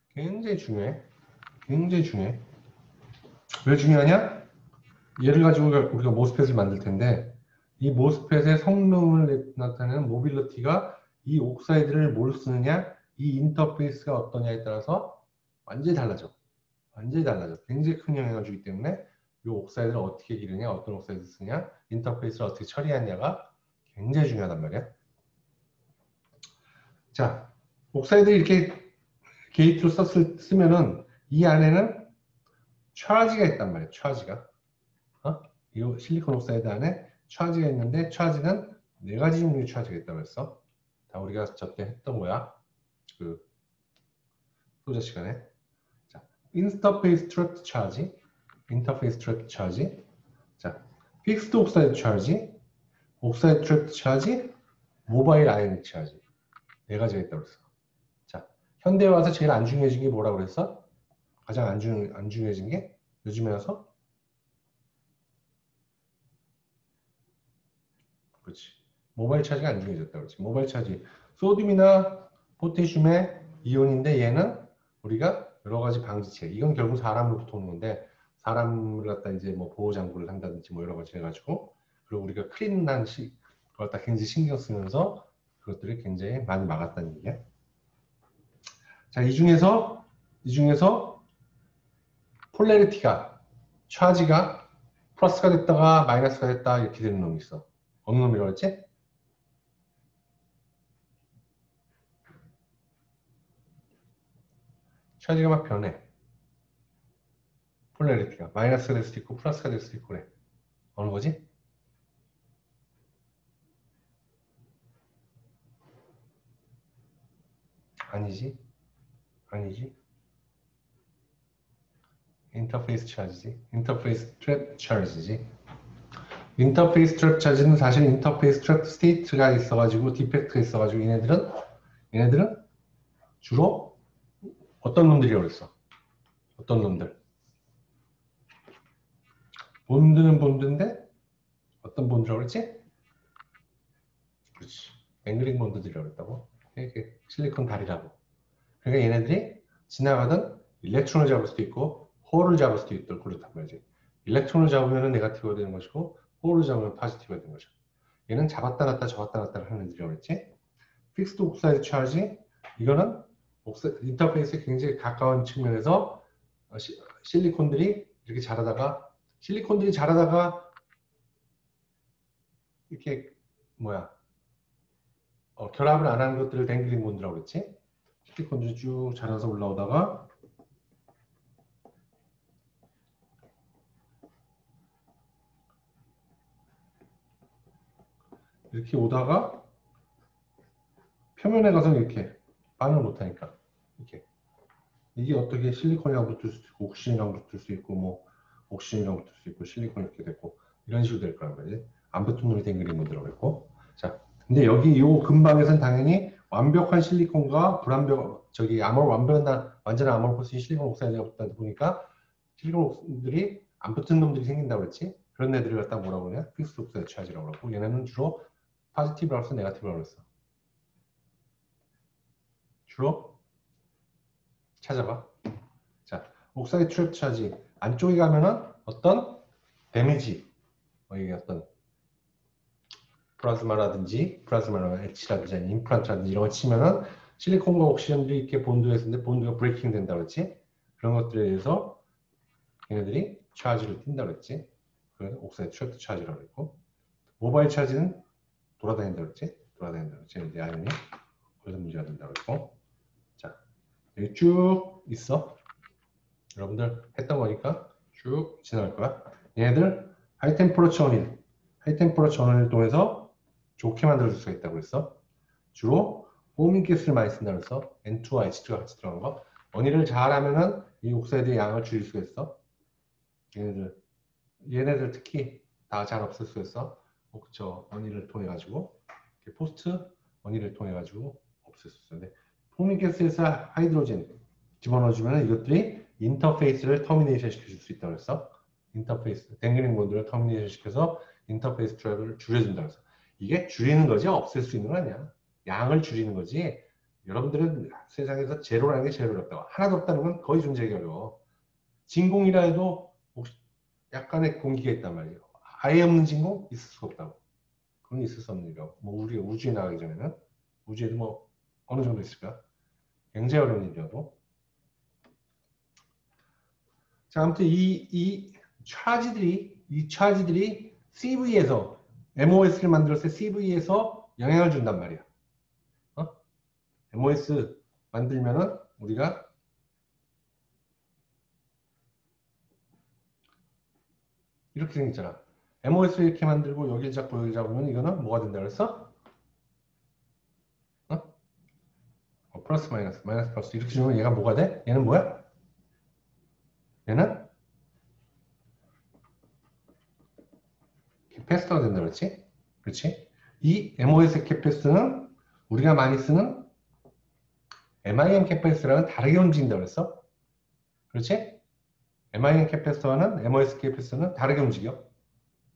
굉장히 중요해. 굉장히 중요해. 왜 중요하냐? 얘를 가지고 우리가 모스펫을 만들 텐데 이 모스펫의 성능을 나타내는 모빌리티가 이 옥사이드를 뭘 쓰느냐, 이 인터페이스가 어떠냐에 따라서 완전히 달라져. 완전히 달라져. 굉장히 큰 영향을 주기 때문에 이 옥사이드를 어떻게 기르냐, 어떤 옥사이드 쓰냐, 인터페이스를 어떻게 처리하냐가 굉장히 중요하단 말이야. 자, 옥사이드 이렇게 게이트로 쓰면은 이 안에는 차지가 있단 말이에요. 차지가. 이 실리콘 옥사이드 안에 차지가 있는데 차지는 네 가지 종류의 차지가 있다고 했어. 다 우리가 저때 했던 거야. 그 소자 시간에. 자, 인터페이스 트랩 차지, 인터페이스 트랩 차지. 자, 픽스드 옥사이드 차지, 옥사이드 트랩 차지, 모바일 아이오닉 차지. 네 가지가 있다고 했어. 자, 현대에 와서 제일 안 중요해진 게 뭐라고 그랬어? 가장 안 중요해진 게 요즘에 와서? 그렇지. 모바일 차지가 안 중요해졌다고 그랬지. 모바일 차지. 소듐이나 포테슘의 이온인데 얘는 우리가 여러 가지 방지체. 이건 결국 사람으로부터 오는 건데 사람을 갖다 이제 뭐 보호장구를 한다든지 뭐 여러 가지 해가지고 그리고 우리가 클린한 그걸 갖다 굉장히 신경 쓰면서 그것들을 굉장히 많이 막았다는 얘기야. 자, 이 중에서 폴레리티가 차지가 플러스가 됐다가 마이너스가 됐다 이렇게 되는 놈이 있어. 어느 놈이라고 했지? 차지가 막 변해. 폴레리티가 마이너스가 될 수도 있고 플러스가 될 수도 있고 그래. 어느 거지? 아니지. 인터페이스 차지지. 인터페이스 트랩 차지지. 인터페이스 트랩 차지는 사실 인터페이스 트랩 스테이트가 있어가지고 디펙트가 있어가지고 얘네들은 주로 어떤 놈들이라고 그랬어? 어떤 놈들? 본드는 본드인데 어떤 본드라고 그랬지? 그렇지. 앵그링 본드들이라고 그랬다고. 이렇게 실리콘 다리라고. 그러니까 얘네들이 지나가던 일렉트론을 잡을 수도 있고 홀을 잡을 수도 있도록 그렇단 말이지. 일렉트론을 잡으면 네거티브가 되는 것이고 홀을 잡으면 포지티브가 되는 거죠. 얘는 잡았다 놨다 잡았다 놨다 하는 애들이라고 그랬지. 픽스드 옥사이드 차지 이거는 인터페이스에 굉장히 가까운 측면에서 실리콘들이 이렇게 자라다가 이렇게 결합을 안 하는 것들을 댕그린 본드라고 그랬지. 실리콘들이 쭉 자라서 올라오다가 이렇게 오다가 표면에 가서 이렇게 반응을 못하니까 이게 어떻게 실리콘이랑 붙을 수도 있고 옥시즌이랑 붙을 수 있고 뭐 옥시즌이랑 붙을 수 있고 실리콘 이렇게 됐고 이런 식으로 될 거란 말이지. 안 붙은 놈이 댕그린 본드라고 했고. 자, 근데 여기 요 근방에서는 당연히 완벽한 실리콘과 완전한 아모르포스 실리콘 옥사이드가 붙다 보니까 실리콘들이 안 붙은 놈들이 생긴다고 그랬지. 그런 애들을 갖다 뭐라고 그러냐? 픽스 옥사이드 차지라고 그러고 얘네는 주로 포지티브라고 해서 네거티브라고 그랬어. 주로 찾아봐. 자, 옥사이드 트랩 차지 안쪽에 가면은 어떤 데미지, 이게 어떤 플라즈마나 엣지라든지 임플란트라든지 이런 거 치면은 실리콘과 옥시전들이 이렇게 본드에 있는데 본드가 브레이킹 된다고 그랬지. 그런 것들에 대해서 얘네들이 차지를 띈다고 그랬지. 그래서 옥사이드 트랩 차지라고 그랬고 모바일 차지는 돌아다닌다고 그랬지. 이제 아이언이 그래서 문제가 된다고 그랬고. 자, 여기 쭉 있어. 여러분들 했던 거니까 쭉 지나갈 거야. 얘네들 하이템퍼러처 원인을 통해서 좋게 만들어줄 수가 있다고 그랬어. 주로 포밍 가스를 많이 쓴다고 그랬어. N2와 H2가 같이 들어간 거. 원인을 잘하면은 이 옥사이드의 양을 줄일 수가 있어. 얘네들 특히 다 잘 없앨 수 있어. 원인을 통해 가지고 포스트 원인을 통해 가지고 없앨 수 있어. 근데 포밍 가스에서 하이드로젠 집어넣어주면 이것들이 인터페이스를 터미네이션 시켜줄 수 있다고 그랬어. 인터페이스, 댕그링 본드를 터미네이션 시켜서 인터페이스 트래블을 줄여준다고 했어. 이게 줄이는 거지 없앨 수 있는 거 아니야. 양을 줄이는 거지. 여러분들은 세상에서 제로라는 게 제일 어렵다고. 하나도 없다는 건 거의 존재하기 어려워. 진공이라 해도 약간의 공기가 있단 말이에요. 아예 없는 진공? 있을 수가 없다고. 그건 있을 수 없는 일이라고. 뭐 우리가 우주에 나가기 전에는 우주에도 뭐 어느 정도 있을까? 굉장히 어려운 일이라도. 자, 아무튼 이 차지들이 CV에서 MOS를 만들었을 때 CV에서 영향을 준단 말이야. MOS 만들면은 우리가 이렇게 생겼잖아. MOS 이렇게 만들고 여길 잡고 여길 잡으면 이거는 뭐가 된다 그랬어? 어? 플러스 마이너스 마이너스 플러스 이렇게 주면 얘가 뭐가 돼? 얘는 뭐야? 얘는 캐패시터가 된다 그랬지? 그렇지? 이 MOS 캐패시터는 우리가 많이 쓰는 MIM 캐패시터랑은 다르게 움직인다 그랬어? 그렇지? MIM 캐패시터와는 MOS 캐패시터는 다르게 움직여.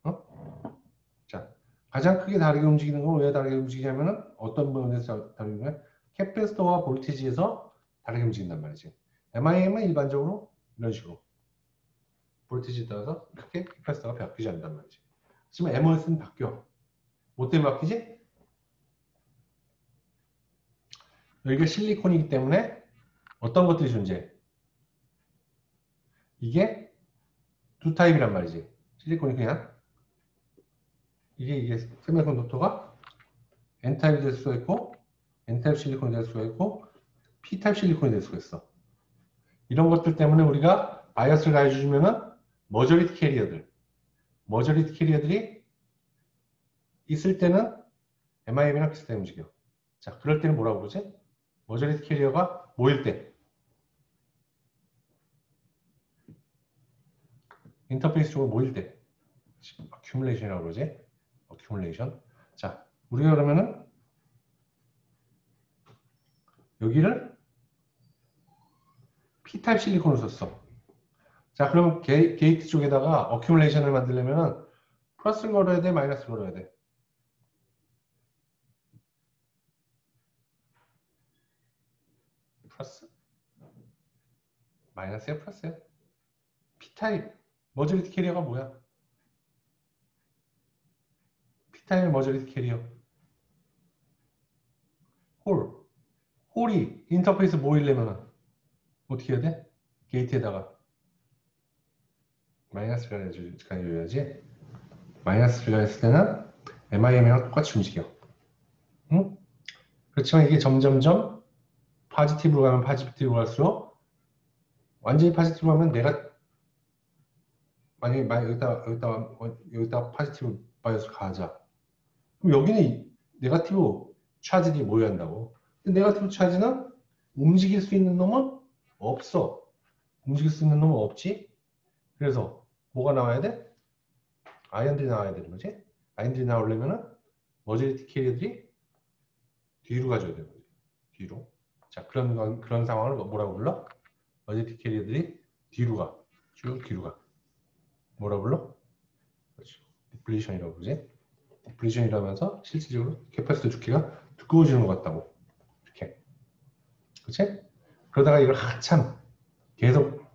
어? 자, 가장 크게 다르게 움직이는 건 왜 다르게 움직이냐면은 어떤 부분에서 다르게 움직이냐면 캐패시터와 볼티지에서 다르게 움직인단 말이지. MIM은 일반적으로 이런 식으로 볼티지에 따라서 크게 캐패시터가 바뀌지 않는단 말이지. 하지만 MOS는 바뀌어. 뭐 때문에 바뀌지? 여기가 실리콘이기 때문에 어떤 것들이 존재해? 이게 두 타입이란 말이지. 실리콘이 그냥 이게 세미컨덕터가 N타입이 될 수가 있고 N타입 실리콘이 될 수가 있고 P타입 실리콘이 될 수가 있어. 이런 것들 때문에 우리가 바이어스를 가해주면은 머저리티 캐리어들이 있을 때는 MIM이랑 비슷하게 움직여. 자, 그럴 때는 뭐라고 그러지? 머저리티 캐리어가 모일 때 인터페이스 쪽으로 모일 때 어큐뮬레이션이라고 그러지? 어큐뮬레이션. 자, 우리가 그러면은 여기를 P타입 실리콘을 썼어. 자, 그럼 게이트 쪽에다가 어큐뮬레이션을 만들려면은 플러스를 걸어야 돼, 마이너스를 걸어야 돼? 플러스? 마이너스야, 플러스야? P타입 머저리티 캐리어가 뭐야? P타입 머저리티 캐리어 홀이 인터페이스 모이려면 어떻게 해야 돼? 게이트에다가 마이너스를 가해줘야지. 마이너스를 가했을 때는 MIM이랑 똑같이 움직여. 응? 그렇지만 이게 점점점 파지티브로 가면 파지티브로 갈수록 완전히 파지티브로 가면 내가 만약에 여기다 파지티브 바이어스 가하자. 그럼 여기는 네거티브 차지들이 모여야 한다고. 근데 네거티브 차지는 움직일 수 있는 놈은 없어. 움직일 수 있는 놈은 없지. 그래서 뭐가 나와야 돼? 아이언들이 나와야 되는 거지. 아이언들이 나오려면은 머저리티 캐리어들이 뒤로 가줘야 되는 거지. 뒤로. 자, 그런 상황을 뭐라고 불러? 머저리티 캐리어들이 뒤로 가. 쭉 뒤로 가. 뭐라 불러? 그렇죠. 디플리션이라고 그러지. 디플리션이라면서 실질적으로 캐패시터 두께가 두꺼워지는 것 같다고. 이렇게. 그렇지? 그러다가 이걸 한참 계속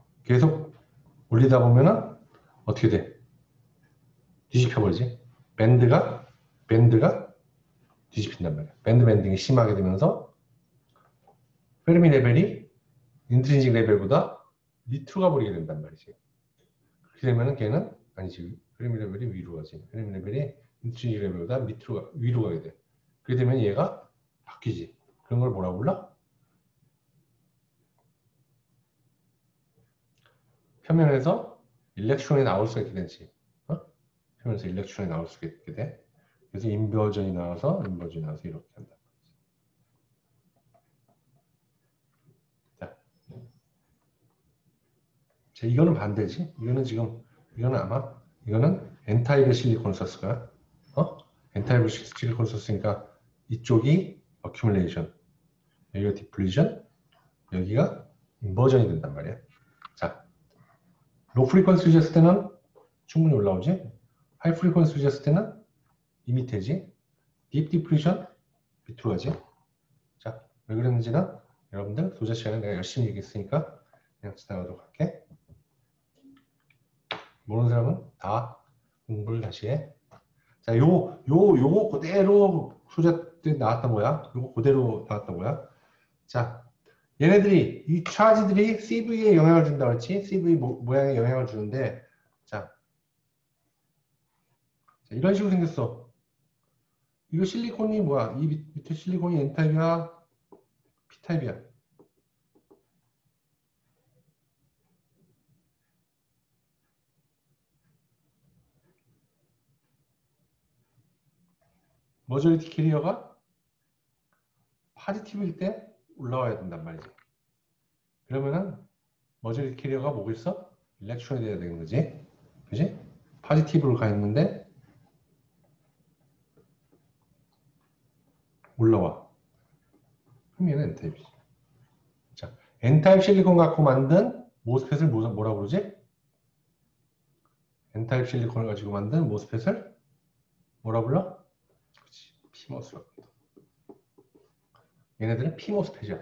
올리다 보면은 어떻게 돼? 뒤집혀버리지. 밴드가 뒤집힌단 말이야. 밴드 밴딩이 심하게 되면서 페르미 레벨이 인트린식 레벨보다 밑으로 가버리게 된단 말이지. 그렇게 되면은 걔는 아니지. 페르미 레벨이 위로 가지. 페르미 레벨이 인트린식 레벨보다 위로 가게 돼. 그렇게 되면 얘가 바뀌지. 그런 걸 뭐라고 불러? 표면에서 일렉트론이 나올 수 있게 되지. 표면에서 일렉트론이 나올 수 있게 돼. 그래서 인버전이 나와서 이렇게 한다. 자, 이거는 반대지. 이거는 N타입의 실리콘을 썼을 거야. N타입의 실리콘을 썼으니까 이쪽이 어큐뮬레이션, 여기가 디플리션, 여기가 인버전이 된단 말이야. 자, 로 프리퀀시 유지했을 때는 충분히 올라오지. 하이 프리퀀시 유지했을 때는 이 밑에지. 딥 디플리션 밑으로 가지. 자, 왜 그랬는지는 여러분들 도자 시간에 내가 열심히 얘기했으니까 그냥 지나가도록 할게. 모르는 사람은 다 공부를 다시 해. 자, 요거 그대로 소재 때 나왔던 거야. 요거 그대로 나왔던 거야. 자, 얘네들이, 이 차지들이 CV에 영향을 준다 그랬지? CV 모양에 영향을 주는데, 자, 이런 식으로 생겼어. 이거 실리콘이 뭐야? 이 밑에 실리콘이 N타입이야? P타입이야? 머저리티 캐리어가 파지티브일 때 올라와야 된단 말이지. 그러면은 머저리티 캐리어가 뭐겠어? 일렉트론이 돼야 되는 거지. 그지? 파지티브로 가 있는데 올라와. 그럼 얘는 N타입이지. 자, N타입 실리콘 갖고 만든 모스펫을 뭐라 그러지? N타입 실리콘을 가지고 만든 모스펫을 뭐라 불러? 그렇지. 피모스라고 불러. 얘네들은 피모스펫이야.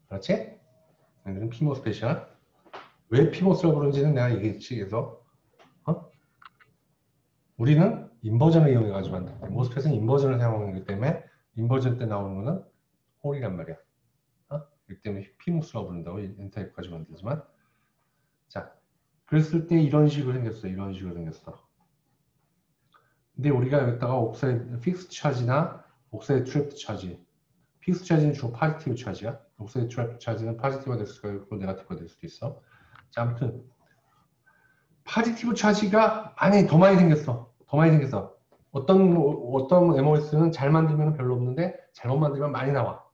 그렇지? 얘네들은 피모스펫이야. 왜 피모스라고 부르는지는 내가 얘기했지. 그래서 우리는 인버전을 이용해가지고 만든다. 모스펫은 인버전을 사용하는 거기 때문에 인버전 때 나오는 거는 홀이란 말이야. 그렇기 때문에 피모스라고 부른다고 N타입 가지고 만들지만. 자, 그랬을 때 이런 식으로 생겼어. 이런 식으로 생겼어. 근데 우리가 여기다가 옥사이드 픽스 차지나 옥사이드 트랩 차지, 픽스 차지는 주로 파지티브 차지야. 옥사이드 트랩 차지는 파지티브가 될 수도 있고 네거티브가 될 수도 있어. 자, 아무튼 파지티브 차지가 더 많이 생겼어. 더 많이 생겼어. 어떤 MOS는 잘 만들면 별로 없는데 잘못 만들면 많이 나와.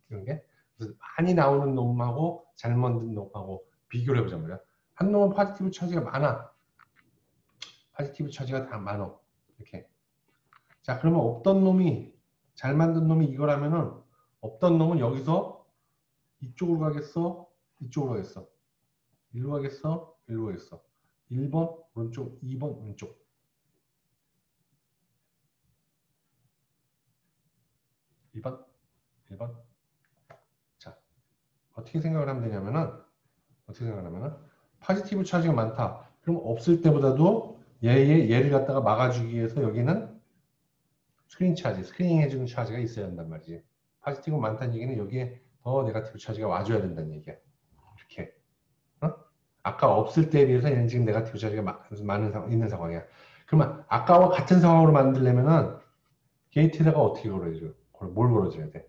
이런 게. 그래서 많이 나오는 놈하고 잘 만든 놈하고 비교를 해보자 말이야. 한 놈은 파지티브 차지가 많아. 파지티브 차지가 다 많아. 이렇게. 자, 그러면 없던 놈이, 잘 만든 놈이 이거라면은 없던 놈은 여기서 이쪽으로 가겠어? 이쪽으로 가겠어? 일로 가겠어? 일로 가겠어? 1번 오른쪽, 2번 왼쪽. 1번, 1번. 자, 어떻게 생각을 하면 되냐면은, 파지티브 차지가 많다. 그럼 없을 때보다도 얘를 갖다가 막아주기 위해서 여기는 스크린 해주는 차지가 있어야 한단 말이지. 파지티브 많다는 얘기는 여기에 더 네거티브 차지가 와줘야 된다는 얘기야. 이렇게. 아까 없을 때에 비해서 얘는 지금 네거티브 차지가 있는 상황이야. 그러면 아까와 같은 상황으로 만들려면은 게이트에다가 어떻게 걸어줘? 뭘 걸어줘야 돼?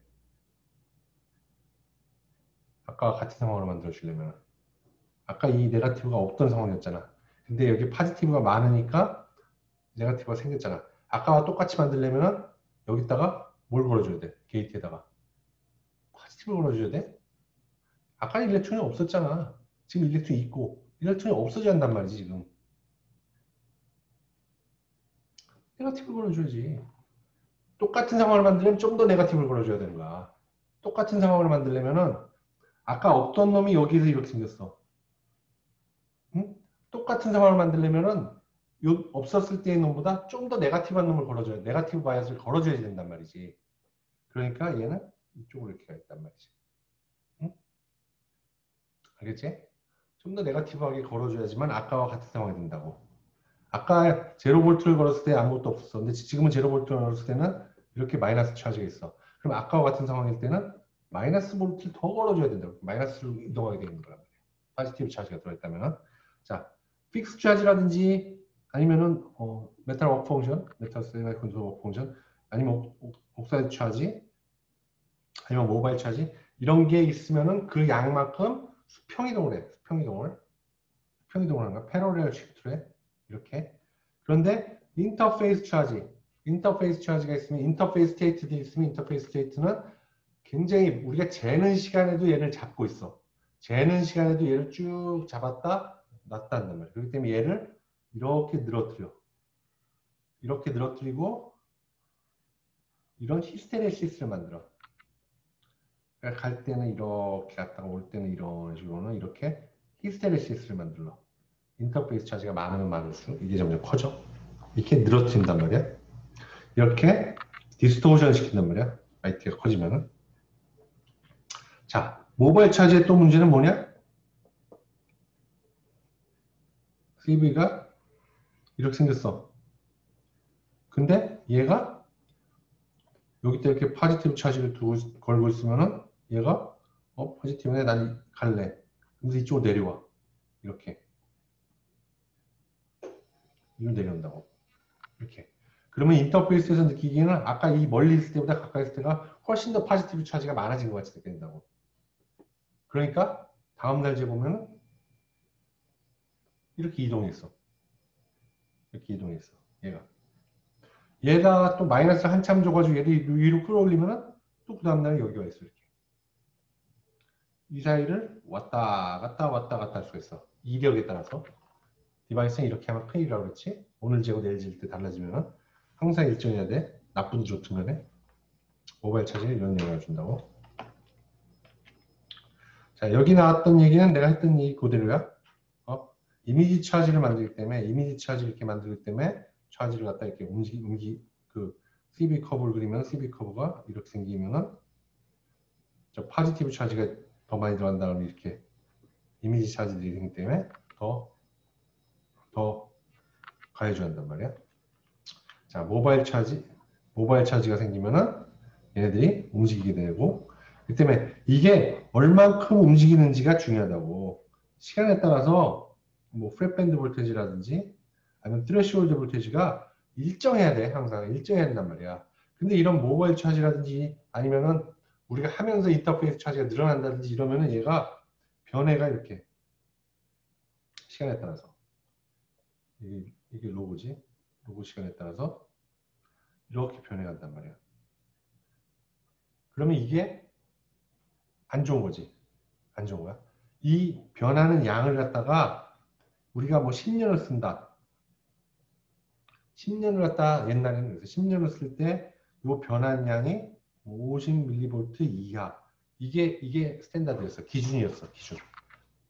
아까와 같은 상황으로 만들어주려면 아까 이 네거티브가 없던 상황이었잖아. 근데 여기 파지티브가 많으니까 네거티브가 생겼잖아. 아까와 똑같이 만들려면 여기다가 뭘 걸어줘야 돼? 게이트에다가 파지티브를 걸어줘야 돼? 아까 일렉트론이 없었잖아. 지금 일렉트론이 있고 일렉트론이 없어져야 한단 말이지 지금. 네거티브를 걸어줘야지. 똑같은 상황을 만들려면 좀 더 네거티브를 걸어줘야 되는 거야. 똑같은 상황을 만들려면은 아까 없던 놈이 여기서 이렇게 생겼어. 응? 똑같은 상황을 만들려면은 없었을 때의 놈보다 좀 더 네거티브한 놈을 걸어줘야 네거티브 바이어스를 걸어줘야 된단 말이지. 그러니까 얘는 이쪽으로 이렇게 가 있단 말이지. 응? 알겠지? 좀 더 네거티브하게 걸어줘야지만 아까와 같은 상황이 된다고. 아까 제로 볼트를 걸었을 때 아무것도 없었어. 근데 지금은 제로 볼트를 걸었을 때는 이렇게 마이너스 차지가 있어. 그럼 아까와 같은 상황일 때는 마이너스 볼트를 더 걸어줘야 된다고. 마이너스로 이동하게 되는 거란 말이야. 파지티브 차지가 들어있다면. 자, 픽스 차지라든지 아니면은 메탈 워크 펑션, 메탈 세미 컨트롤 워크 펑션, 아니면 옥사이드 차지, 아니면 모바일 차지 이런 게 있으면은 그 양만큼 수평 이동을 해. 수평 이동을 하는 거야. 패러렐 시프트를 해. 이렇게. 그런데 인터페이스 차지가 있으면 인터페이스 스테이트들이 있으면 인터페이스 스테이트는 굉장히 우리가 재는 시간에도 얘를 잡고 있어. 재는 시간에도 얘를 쭉 잡았다 놨다 한단 말이야. 그렇기 때문에 얘를 이렇게 늘어뜨려. 이렇게 늘어뜨리고 이런 히스테레시스를 만들어. 그러니까 갈 때는 이렇게 갔다가 올 때는 이런 식으로는 이렇게 히스테레시스를 만들어. 인터페이스 차지가 많으면 많을수록 이게 점점 커져. 이렇게 늘어뜨린단 말이야. 이렇게 디스토션 시킨단 말이야. IT가 커지면은. 자, 모바일 차지의 또 문제는 뭐냐? CV가 이렇게 생겼어. 근데 얘가 여기다 이렇게 파지티브 차지를 걸고 있으면은 얘가 파지티브네 난 갈래. 그래서 이쪽으로 내려와. 이렇게. 이걸 내려온다고. 이렇게. 그러면 인터페이스에서 느끼기에는 아까 이 멀리 있을 때보다 가까이 있을 때가 훨씬 더 파지티브 차지가 많아진 것 같이 느껴진다고. 그러니까 다음날 재보면 이렇게 이동했어. 이렇게 이동했어. 얘가. 얘가 또 마이너스 한참 줘가지고 얘를 위로 끌어올리면은 또 그 다음날에 여기 와 있어. 이렇게. 이 사이를 왔다 갔다 할 수가 있어. 이력에 따라서. 디바이스는 이렇게 하면 큰일이라고 그랬지. 오늘 재고 내일 질 때 달라지면은 항상 일정해야 돼. 나쁜 좋든 간에. 모바일 차지는 이런 영향을 준다고. 자, 여기 나왔던 얘기는 내가 했던 얘기 그대로야. 이미지 차지를 만들기 때문에, 이미지 차지를 이렇게 만들기 때문에 차지를 갖다 이렇게 그 CB 커브를 그리면 CB 커브가 이렇게 생기면은 저 포지티브 차지가 더 많이 들어간다 그러면 이렇게 이미지 차지들이 생기기 때문에 더 가해줘야 한단 말이야. 자, 모바일 차지가 생기면은 얘네들이 움직이게 되고, 그 때문에 이게 얼만큼 움직이는지가 중요하다고. 시간에 따라서 뭐 프렛밴드 볼테이지라든지 아니면 트레시홀드 볼테이지가 일정해야 돼. 항상 일정해야 된단 말이야. 근데 이런 모바일 차지라든지 아니면은 우리가 하면서 인터페이스 차지가 늘어난다든지 이러면은 얘가 변해가 이렇게 시간에 따라서 이게 로고지. 로고 시간에 따라서 이렇게 변해간단 말이야. 그러면 이게 안 좋은 거지. 안 좋은 거야. 이 변하는 양을 갖다가 우리가 뭐 10년을 쓴다. 10년을 갖다 옛날에는 그래서 10년을 쓸 때 이 변한 양이 50mV 이하. 이게 스탠다드였어. 기준이었어. 기준.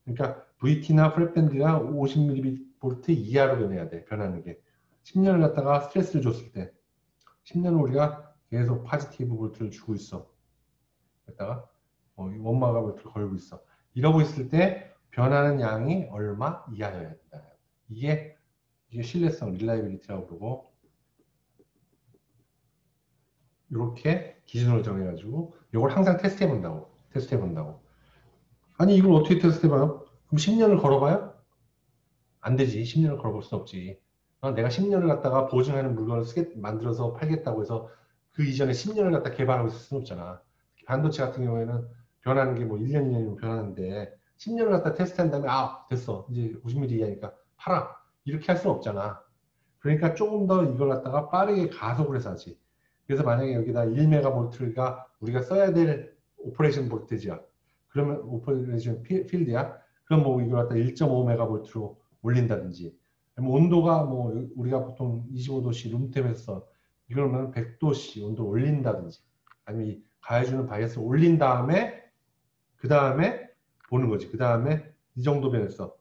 그러니까 VT나 프렛밴드가 50mV 이하로 변해야 돼. 변하는 게. 10년을 갖다가 스트레스를 줬을 때 10년을 우리가 계속 포지티브 볼트를 주고 있어. 갖다가 원마가 볼트를 걸고 있어. 이러고 있을 때 변하는 양이 얼마 이하여야 된다. 이게 신뢰성, 릴라이빌리티라고 그러고 이렇게 기준을 정해가지고 이걸 항상 테스트해본다고. 아니 이걸 어떻게 테스트해봐요? 그럼 10년을 걸어봐요? 안 되지. 10년을 걸어볼 수 없지. 내가 10년을 갖다가 보증하는 물건을 만들어서 팔겠다고 해서 그 이전에 10년을 갖다 개발하고 있을 수는 없잖아. 반도체 같은 경우에는 변하는 게 뭐 1년, 2년이면 변하는데 10년을 갖다 테스트한 다음에 됐어. 이제 50mm 이하니까 팔아. 이렇게 할 수는 없잖아. 그러니까 조금 더 이걸 갖다가 빠르게 가속을 해서 하지. 그래서 만약에 여기다 1메가볼트가 우리가 써야 될 오퍼레이션 볼테지야. 그러면 오퍼레이션 필드야. 그럼 뭐 이걸 갖다 1.5메가볼트로 올린다든지. 온도가 뭐 우리가 보통 25도씨 룸템에서 이러면 100도씨 온도를 올린다든지. 아니면 이 가해주는 바이어스를 올린 다음에 그 다음에 보는 거지. 그 다음에 이 정도 변했어.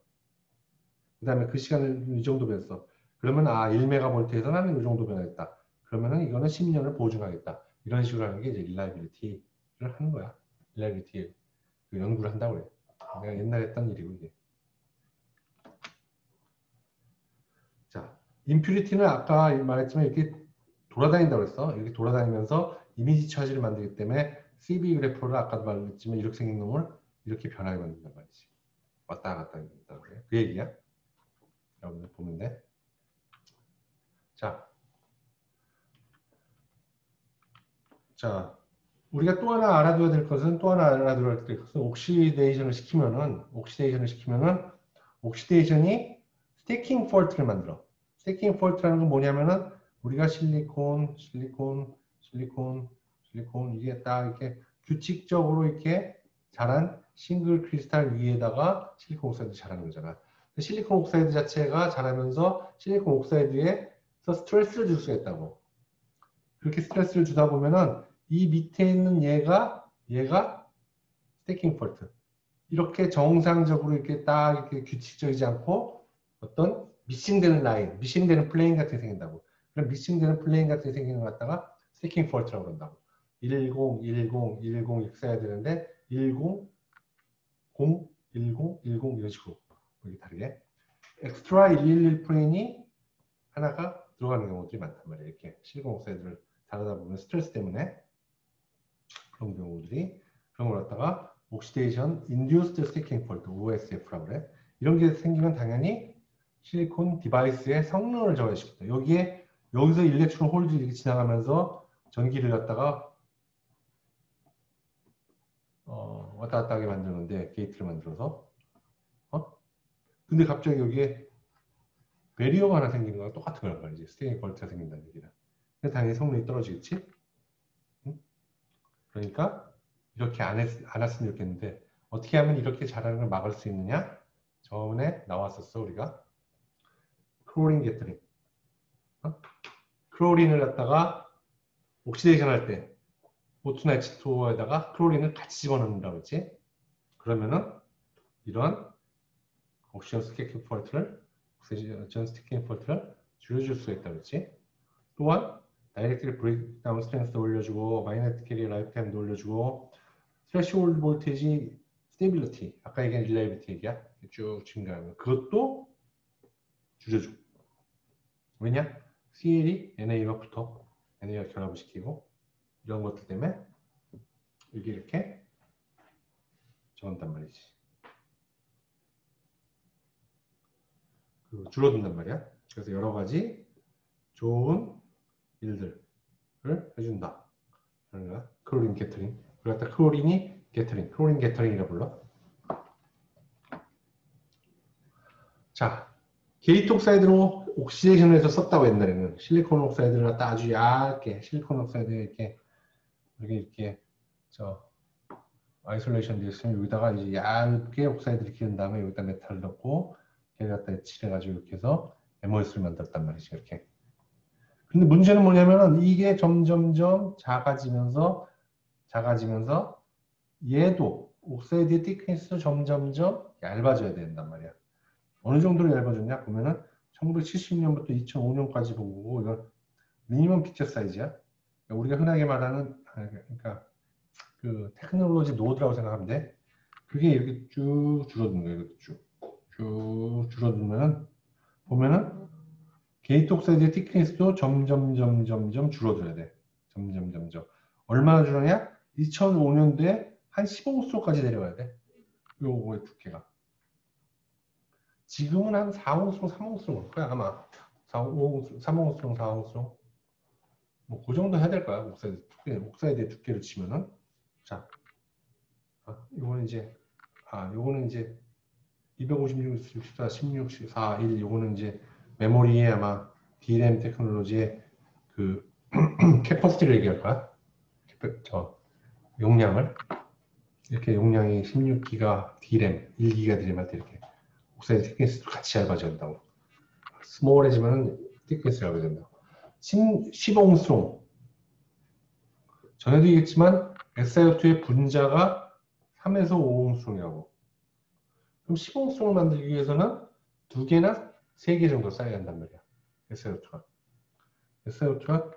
그 다음에 그 시간을 이 정도 변했어. 그러면 1메가볼트에서 나는 이 정도 변했다. 그러면은 이거는 10년을 보증하겠다. 이런 식으로 하는 게 이제 릴라이빌리티를 하는 거야. 릴라이빌리티 그 연구를 한다고 그래. 내가 옛날에 했던 일이고 이게. 자, 임퓨리티는 아까 말했지만 이렇게 돌아다닌다고 했어. 이렇게 돌아다니면서 이미지 차지를 만들기 때문에 CB 그래프를 아까도 말했지만 이렇게 생긴 놈을 이렇게 변하게 만든단 말이지. 왔다 갔다 한다 그래. 그 얘기야. 여러분들 보면 돼. 자, 우리가 또 하나 알아둬야 될 것은 옥시데이션을 시키면은 옥시데이션이 스테이킹 폴트를 만들어. 스테이킹 폴트라는 건 뭐냐면은 우리가 실리콘 이게 딱 이렇게 규칙적으로 이렇게 자란 싱글 크리스탈 위에다가 실리콘 옥사이드 자라는 거잖아. 실리콘 옥사이드 자체가 자라면서 실리콘 옥사이드에서 스트레스를 줄 수 있다고. 그렇게 스트레스를 주다 보면은 이 밑에 있는 얘가 스테이킹 폴트. 이렇게 정상적으로 이렇게 딱 이렇게 규칙적이지 않고 어떤 미싱되는 라인, 미싱되는 플레인 같은 게 생긴다고. 그럼 미싱되는 플레인 같은 게 생기는 것 갖다가 스테이킹 폴트라고 그런다고. 10, 10 이렇게 써야 되는데 10, 0, 10 이런 식으로 여기 다르게 엑스트라 111 플레인이 하나가 들어가는 경우들이 많단 말이에요. 이렇게 실리콘 옥사이드를 다루다 보면 스트레스 때문에 그런 경우들이 그런 걸 갖다가 옥시데이션 인듀스드 스테이킹 폴트 OSF라고 그래. 이런 게 생기면 당연히 실리콘 디바이스의 성능을 저하시켰다. 여기서 일렉트론 홀드 이렇게 지나가면서 전기를 갖다가 왔다 갔다 하게 만드는데 게이트를 만들어서 근데 갑자기 여기에 베리어가 하나 생기는 거랑 똑같은 거란 말이지. 스테이킹 폴트가 생긴다는 얘기는. 당연히 성능이 떨어지겠지. 응? 그러니까 이렇게 안 했으면 좋겠는데 어떻게 하면 이렇게 잘하는 걸 막을 수 있느냐? 저번에 나왔었어 우리가 크롤링 게터링. 크롤린을 갖다가 옥시데이션 할 때 O2나 H2O에다가 크롤린을 같이 집어넣는다고 했지. 그러면은 이런 옥시전 스태킹 폴트를 옥시전 스태킹 폴트를 줄여줄 수가 있다고 했지. 또한 다이렉트리 브레이크다운 스트렝스 올려주고 마이너트 캐리 라이프 타임도 올려주고 스레시홀드 볼테이지 스테빌리티 아까 얘기한 릴라이비티 얘기야 쭉 증가하면 그것도 줄여주고 왜냐? CL이 NA와 붙어 NA와 결합을 시키고 이런 것들 때문에 이게 이렇게 적은단 말이지. 줄어든단 말이야. 그래서 여러 가지 좋은 일들을 해준다. 그러니까 크롤린 게터링. 그러다 크롤린이 게터링, 크롤린 게터링이라 불러. 자, 게이트 옥사이드로 옥시데이션을 해서 썼다고 옛날에는 실리콘 옥사이드를 갖다 아주 얇게 실리콘 옥사이드 이렇게 저 아이솔레이션 되어 있으면 여기다가 이제 얇게 옥사이드를 기른 다음에 여기다 메탈을 넣고 걔를 갖다 칠해가지고 이렇게 해서 MOS를 만들었단 말이지 이렇게. 근데 문제는 뭐냐면은 이게 점점점 작아지면서 얘도 옥사이드의 thickness도 점점점 얇아져야 된단 말이야. 어느 정도로 얇아졌냐 보면은 1970년부터 2005년까지 본 거고 이건 미니멈 피처 사이즈야. 그러니까 우리가 흔하게 말하는 그러니까 그 테크놀로지 노드라고 생각하면 돼. 그게 이렇게 쭉 줄어드는 거예요. 이렇게 쭉 줄어들면 보면은 게이트 옥사이드의 thickness도 점점 줄어들어야 돼. 점점. 얼마나 줄었냐? 2005년도에 한 15옹스로까지 내려가야 돼. 요거의 두께가. 지금은 한 4옹스로, 3옹스로 올 거야, 아마. 3옹스로, 4옹스로. 뭐, 그 정도 해야 될 거야, 옥사이드의 두께를 치면은. 자, 요거는 이제 256, 64, 16, 4, 1, 요거는 이제 메모리에 아마 DRAM 테크놀로지의 그 캐퍼시티를 얘기할 거야. 저 용량을 이렇게 용량이 16기가 DRAM, 1기가 DRAM 할 때 이렇게 옥사이드 thickness도 같이 얇아진다고. 스몰해지면 thickness 얇아진다고. 15옹스롱 전에도 얘기했지만 SiO2의 분자가 3에서 5옹스롱이라고. 그럼 15옹스롱을 만들기 위해서는 2개나 3개 정도 쌓여야 한단 말이야. SiO2가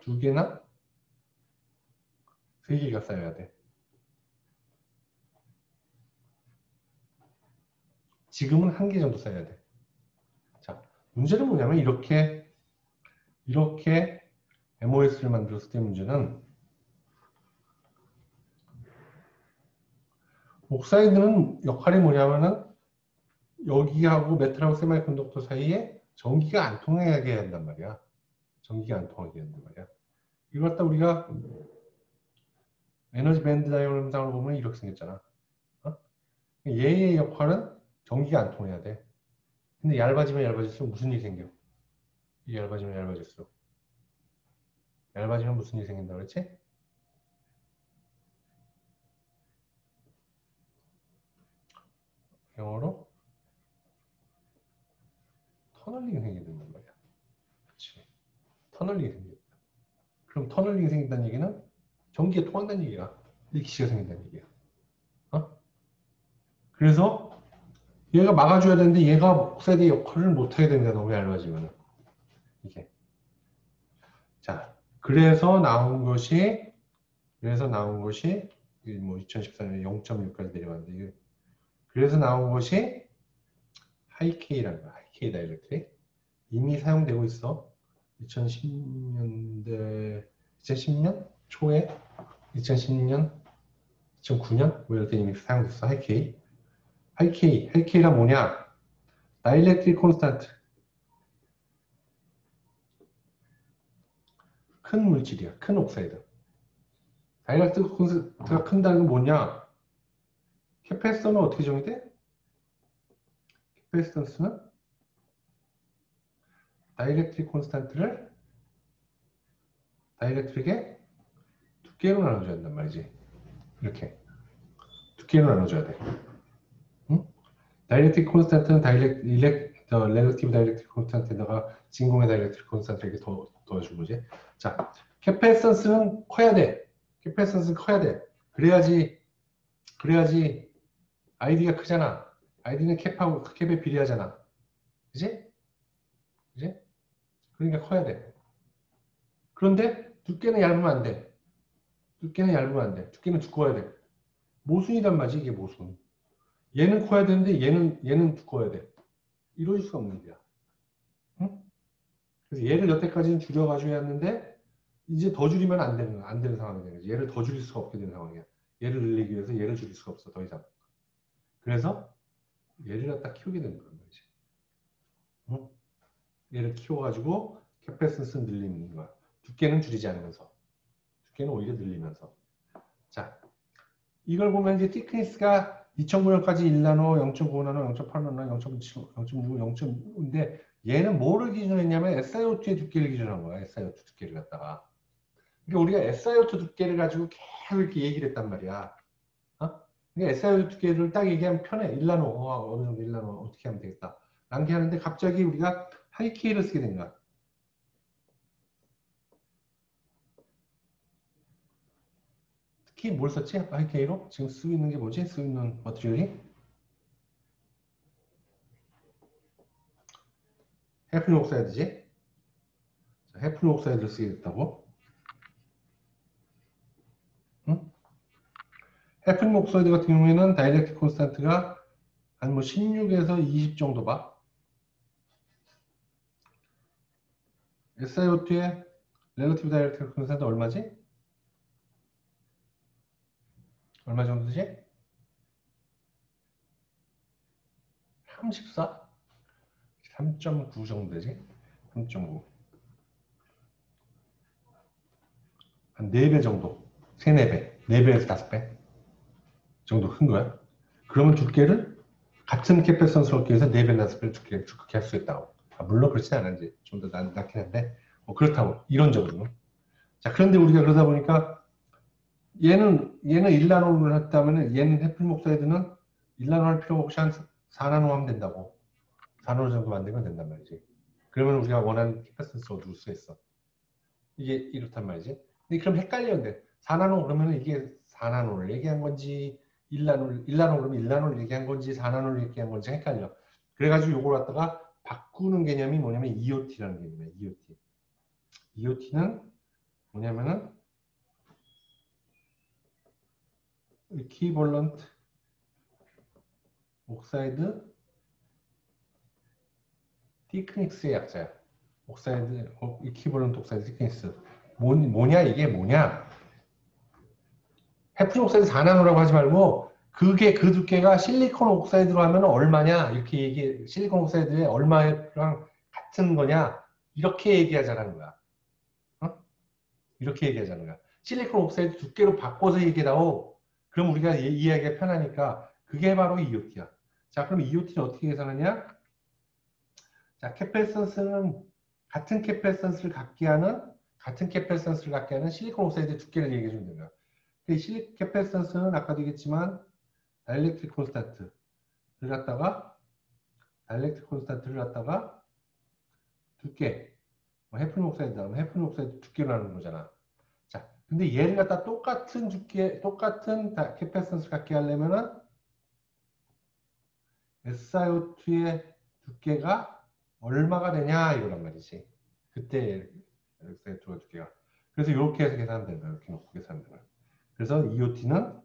2개나 3개가 쌓여야 돼. 지금은 1개 정도 쌓여야 돼. 자, 문제는 뭐냐면 이렇게 MOS를 만들었을 때 문제는 옥사이드는 역할이 뭐냐면은 여기하고 메탈하고 세미컨덕터 사이에 전기가 안 통하게 해야 한단 말이야. 전기가 안 통하게 한단 말이야. 이걸 갖다 우리가 에너지 밴드 다이어그램상으로 보면 이렇게 생겼잖아. 어? 얘의 역할은 전기가 안 통해야 돼. 근데 얇아지면 얇아질수록 무슨 일이 생겨? 이게 얇아지면 얇아질수록. 얇아지면 무슨 일이 생긴다 그랬지? 영어로 터널링이 생긴단 말이야. 그렇지. 터널링이 생긴다. 그럼 터널링이 생긴다는 얘기는 전기가 통한다는 얘기야. 리키시가 생긴다는 얘기야. 어? 그래서 얘가 막아줘야 되는데 얘가 옥사이드의 역할을 못하게 됩니다. 너무 얇아지면 이게. 자, 그래서 나온 것이 뭐 2014년에 0.6까지 내려갔는데 이게 그래서 나온 것이 하이케이라는 거야. 하이케이 다이렉트리 이미 사용되고 있어. 2010년대 2010년 초에 2010년 2009년 뭐 이럴 때 이미 사용됐어. 하이케이가 뭐냐? 다이렉트릭 콘스탄트 큰 물질이야. 큰 옥사이드. 다이렉트릭 콘스탄트가 큰다는 건 뭐냐? 캐패시터는 어떻게 정의돼? 캐패시턴스는 다이렉트릭 콘스탄트를 다이렉트릭의 두께로 나눠줘야 된단 말이지. 이렇게 두께로 나눠줘야 돼. 응? 다이렉트릭 콘스탄트는 렐러티브 다이렉트릭 콘스탄트에다가 진공의 다이렉트릭 콘스탄트 이렇게 더해준 거지. 자, 캐패시턴스는 커야 돼. 캐패시턴스는 커야 돼. 그래야지 아이디가 크잖아. 아이디는 캡에 비례하잖아. 그지? 그지? 그러니까 커야 돼. 그런데 두께는 얇으면 안 돼. 두께는 얇으면 안 돼. 두께는 두꺼워야 돼. 모순이란 말이지, 이게 모순. 얘는 커야 되는데 얘는 두꺼워야 돼. 이루어질 수가 없는 거야. 응? 그래서 얘를 여태까지는 줄여가지고 했는데 이제 더 줄이면 안 되는 거야. 안 되는 상황이 되는 거지. 얘를 더 줄일 수가 없게 되는 상황이야. 얘를 늘리기 위해서 얘를 줄일 수가 없어. 더 이상. 그래서 얘를 갖다 키우게 되는 거란 말이지. 응? 얘를 키워가지고 캐패시턴스는 늘리는 거야. 두께는 줄이지 않으면서. 두께는 오히려 늘리면서. 자, 이걸 보면 이제 티크니스가 2009년까지 1나노, 0.95나노, 0.8나노, 0.7, 0.6, 0.6인데 얘는 뭐를 기준으로 했냐면 SiO2의 두께를 기준으로 한 거야. SiO2 두께를 갖다가. 그러니까 우리가 SiO2 두께를 가지고 계속 이렇게 얘기를 했단 말이야. 어? 그러니까 SiO2 두께를 딱 얘기하면 편해. 1나노, 어느 정도 1나노 어떻게 하면 되겠다. 라는 게 하는데 갑자기 우리가 하이K를 쓰게 된 거야. 특히 뭘 썼지? 하이K로? 지금 쓰고 있는 게 뭐지? 쓰고 있는 머티리얼이? 해프닝 옥사이드지? 해프닝 옥사이드를 쓰게 됐다고? 응? 해프닝 옥사이드 같은 경우에는 다이렉트 콘스탄트가 한 뭐 16에서 20 정도 봐. SiO2의 렐러티브 다이렉트 콘스탄트 얼마지? 얼마 정도지? 34? 3.9 정도 되지? 3.9. 한 4배 정도. 3, 4배. 4배에서 5배 정도 큰 거야. 그러면 두께를 같은 캐패선스럽게 해서 4배, 5배 두께를 두껍게 할 수 있다고. 물론 그렇진 않은지. 좀 더 낫긴 한데. 그렇다고. 이론적으로는. 자, 그런데 우리가 그러다 보니까 얘는 1나노를 했다면 얘는 해플 목사이드는 1나노 할 필요가 없이 한 4나노 하면 된다고. 4나노 정도 만들면 된단 말이지. 그러면 우리가 원하는 캐패시턴스 얻을 수 있어. 이게 이렇단 말이지. 근데 그럼 헷갈렸는데 4나노 그러면 이게 4나노를 얘기한 건지 1나노 그러면 1나노를 얘기한 건지 4나노를 얘기한 건지 헷갈려. 그래가지고 이걸 갖다가 바꾸는 개념이 뭐냐면 EOT라는 개념이야. EOT. EOT는 뭐냐면은 이퀴벌런트 옥사이드 티크닉스의 약자야. 옥사이드 이퀴벌런트 옥사이드 티크닉스. 뭐냐 이게 뭐냐? 해프닝 옥사이드 4나노라고 하지 말고 그게 그 두께가 실리콘 옥사이드로 하면 얼마냐 이렇게 실리콘 옥사이드에 얼마랑 같은 거냐 이렇게 얘기하자는 거야. 어? 이렇게 얘기하자는 거야. 실리콘 옥사이드 두께로 바꿔서 얘기하고 그럼 우리가 이해하기가 편하니까 그게 바로 EOT야. 자, 그럼 EOT는 어떻게 계산하냐? 자, 캐패시턴스는 같은 캐패시턴스를 갖게 하는 실리콘 옥사이드 두께를 얘기해 주면 된다. 캐패시턴스는 아까도 얘기했지만 다이렉트릭 콘스탄트를 갖다가 두께 해프닝 옥사이드다. 해프닝 옥사이드 두께로 하는 거잖아. 자, 근데 얘를 갖다 똑같은 캐패시턴스를 갖게 하려면은 SiO2의 두께가 얼마가 되냐 이거란 말이지. 그때 SiO2가 두께가. 그래서 이렇게 해서 계산하면 된다. 이렇게 놓고 계산하면 된다. 그래서 EOT는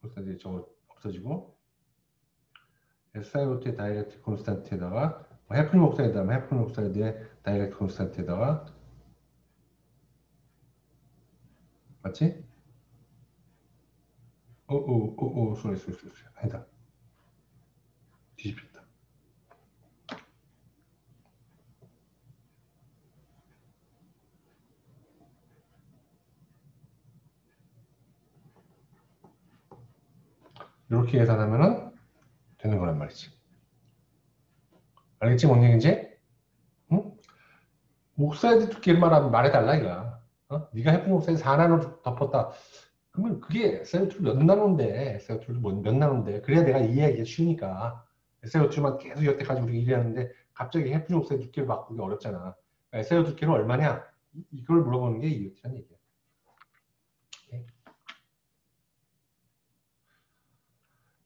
이렇게 저거 없어지고 SiO2의 다이렉트 콘스탄트에다가 해프닝 옥사이드하면 해프닝 옥사이드의 다이렉트 콘스탄트에다가 맞지? 소리 아니다. 뒤집혔다. 이렇게 계산하면은 되는 거란 말이지. 알겠지? 뭔 얘기인지? 옥사이드 두께를 말해달라 이거야. 네가 해프닝 옥사이드 4나노 덮었다. 그러면 그게 SiO2 몇 나노인데, SiO2 몇 나노인데, 그래야 내가 이해하기가 쉬우니까. SiO2만 계속 여태까지 우리가 일해왔는데, 갑자기 해프닝 옥사이드 두께를 바꾸기 어렵잖아. SiO2 두께는 얼마냐? 이걸 물어보는 게 이유라는 얘기야. 오케이.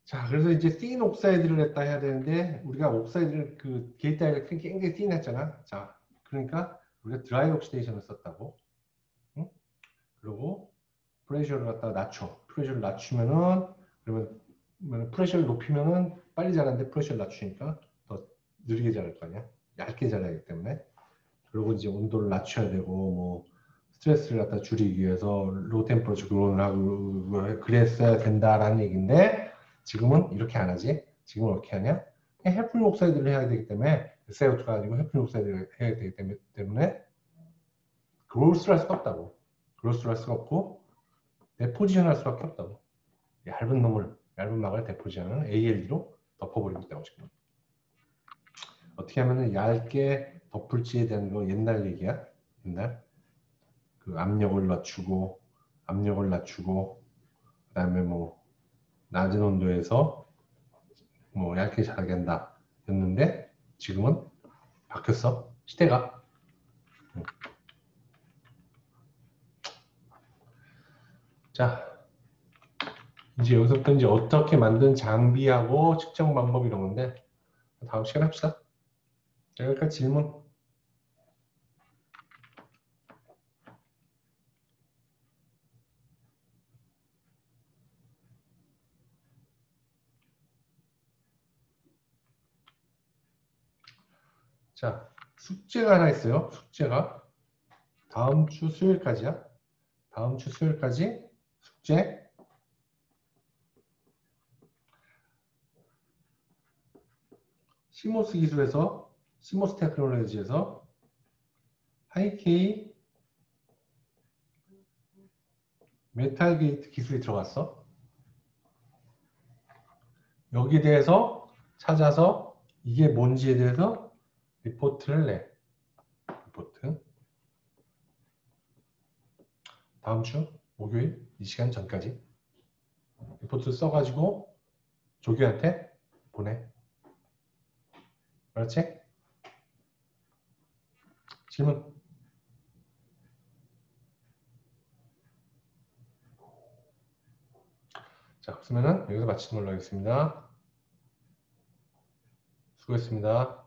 자, 그래서 이제 씬 옥사이드를 했다 해야 되는데, 우리가 옥사이드를 그 게이트 아이를 굉장히 씬 했잖아. 자, 그러니까 우리가 드라이 옥시데이션을 썼다고. 응? 그리고 프레셔를 갖다가 낮춰. 프레셔를 낮추면은 그러면 프레셔를 높이면은 빨리 자라는데 프레셔를 낮추니까 더 느리게 자랄 거 아니야. 얇게 자라기 때문에. 그리고 이제 온도를 낮춰야 되고 뭐 스트레스를 갖다 줄이기 위해서 로우 템퍼러처 그론을 하고 그랬어야 된다라는 얘기인데 지금은 이렇게 안 하지. 지금은 어떻게 하냐? 해프닝 옥사이드를 해야 되기 때문에 SiO2가 아니고 해프닝 옥사이드를 해야 되기 때문에 그로스를 할 수가 없다고. 그로스를 할 수가 없고 데포지션 할 수밖에 없다고. 얇은 막을 데포지션은 ALD로 덮어버리고 있다고 지금. 어떻게 하면 얇게 덮을지에 대한 거 옛날 얘기야. 옛날 그 압력을 낮추고 그다음에 뭐 낮은 온도에서 뭐 얇게 자라게 한다 였는데 지금은 바뀌었어 시대가. 자 이제 여기서부터 이제 어떻게 만든 장비하고 측정 방법 이런 건데 다음 시간에 합시다. 여기까지 질문. 자 숙제가 하나 있어요. 숙제가 다음 주 수요일까지야. 다음 주 수요일까지 숙제. 시모스 기술에서 시모스 테크놀로지에서 하이케이 메탈 게이트 기술이 들어갔어. 여기에 대해서 찾아서 이게 뭔지에 대해서 리포트를 내. 리포트. 다음 주 목요일 이 시간 전까지 리포트 써가지고 조교한테 보내. 그렇지? 질문. 자, 그러면은 여기서 마치는 걸로 하겠습니다. 수고했습니다.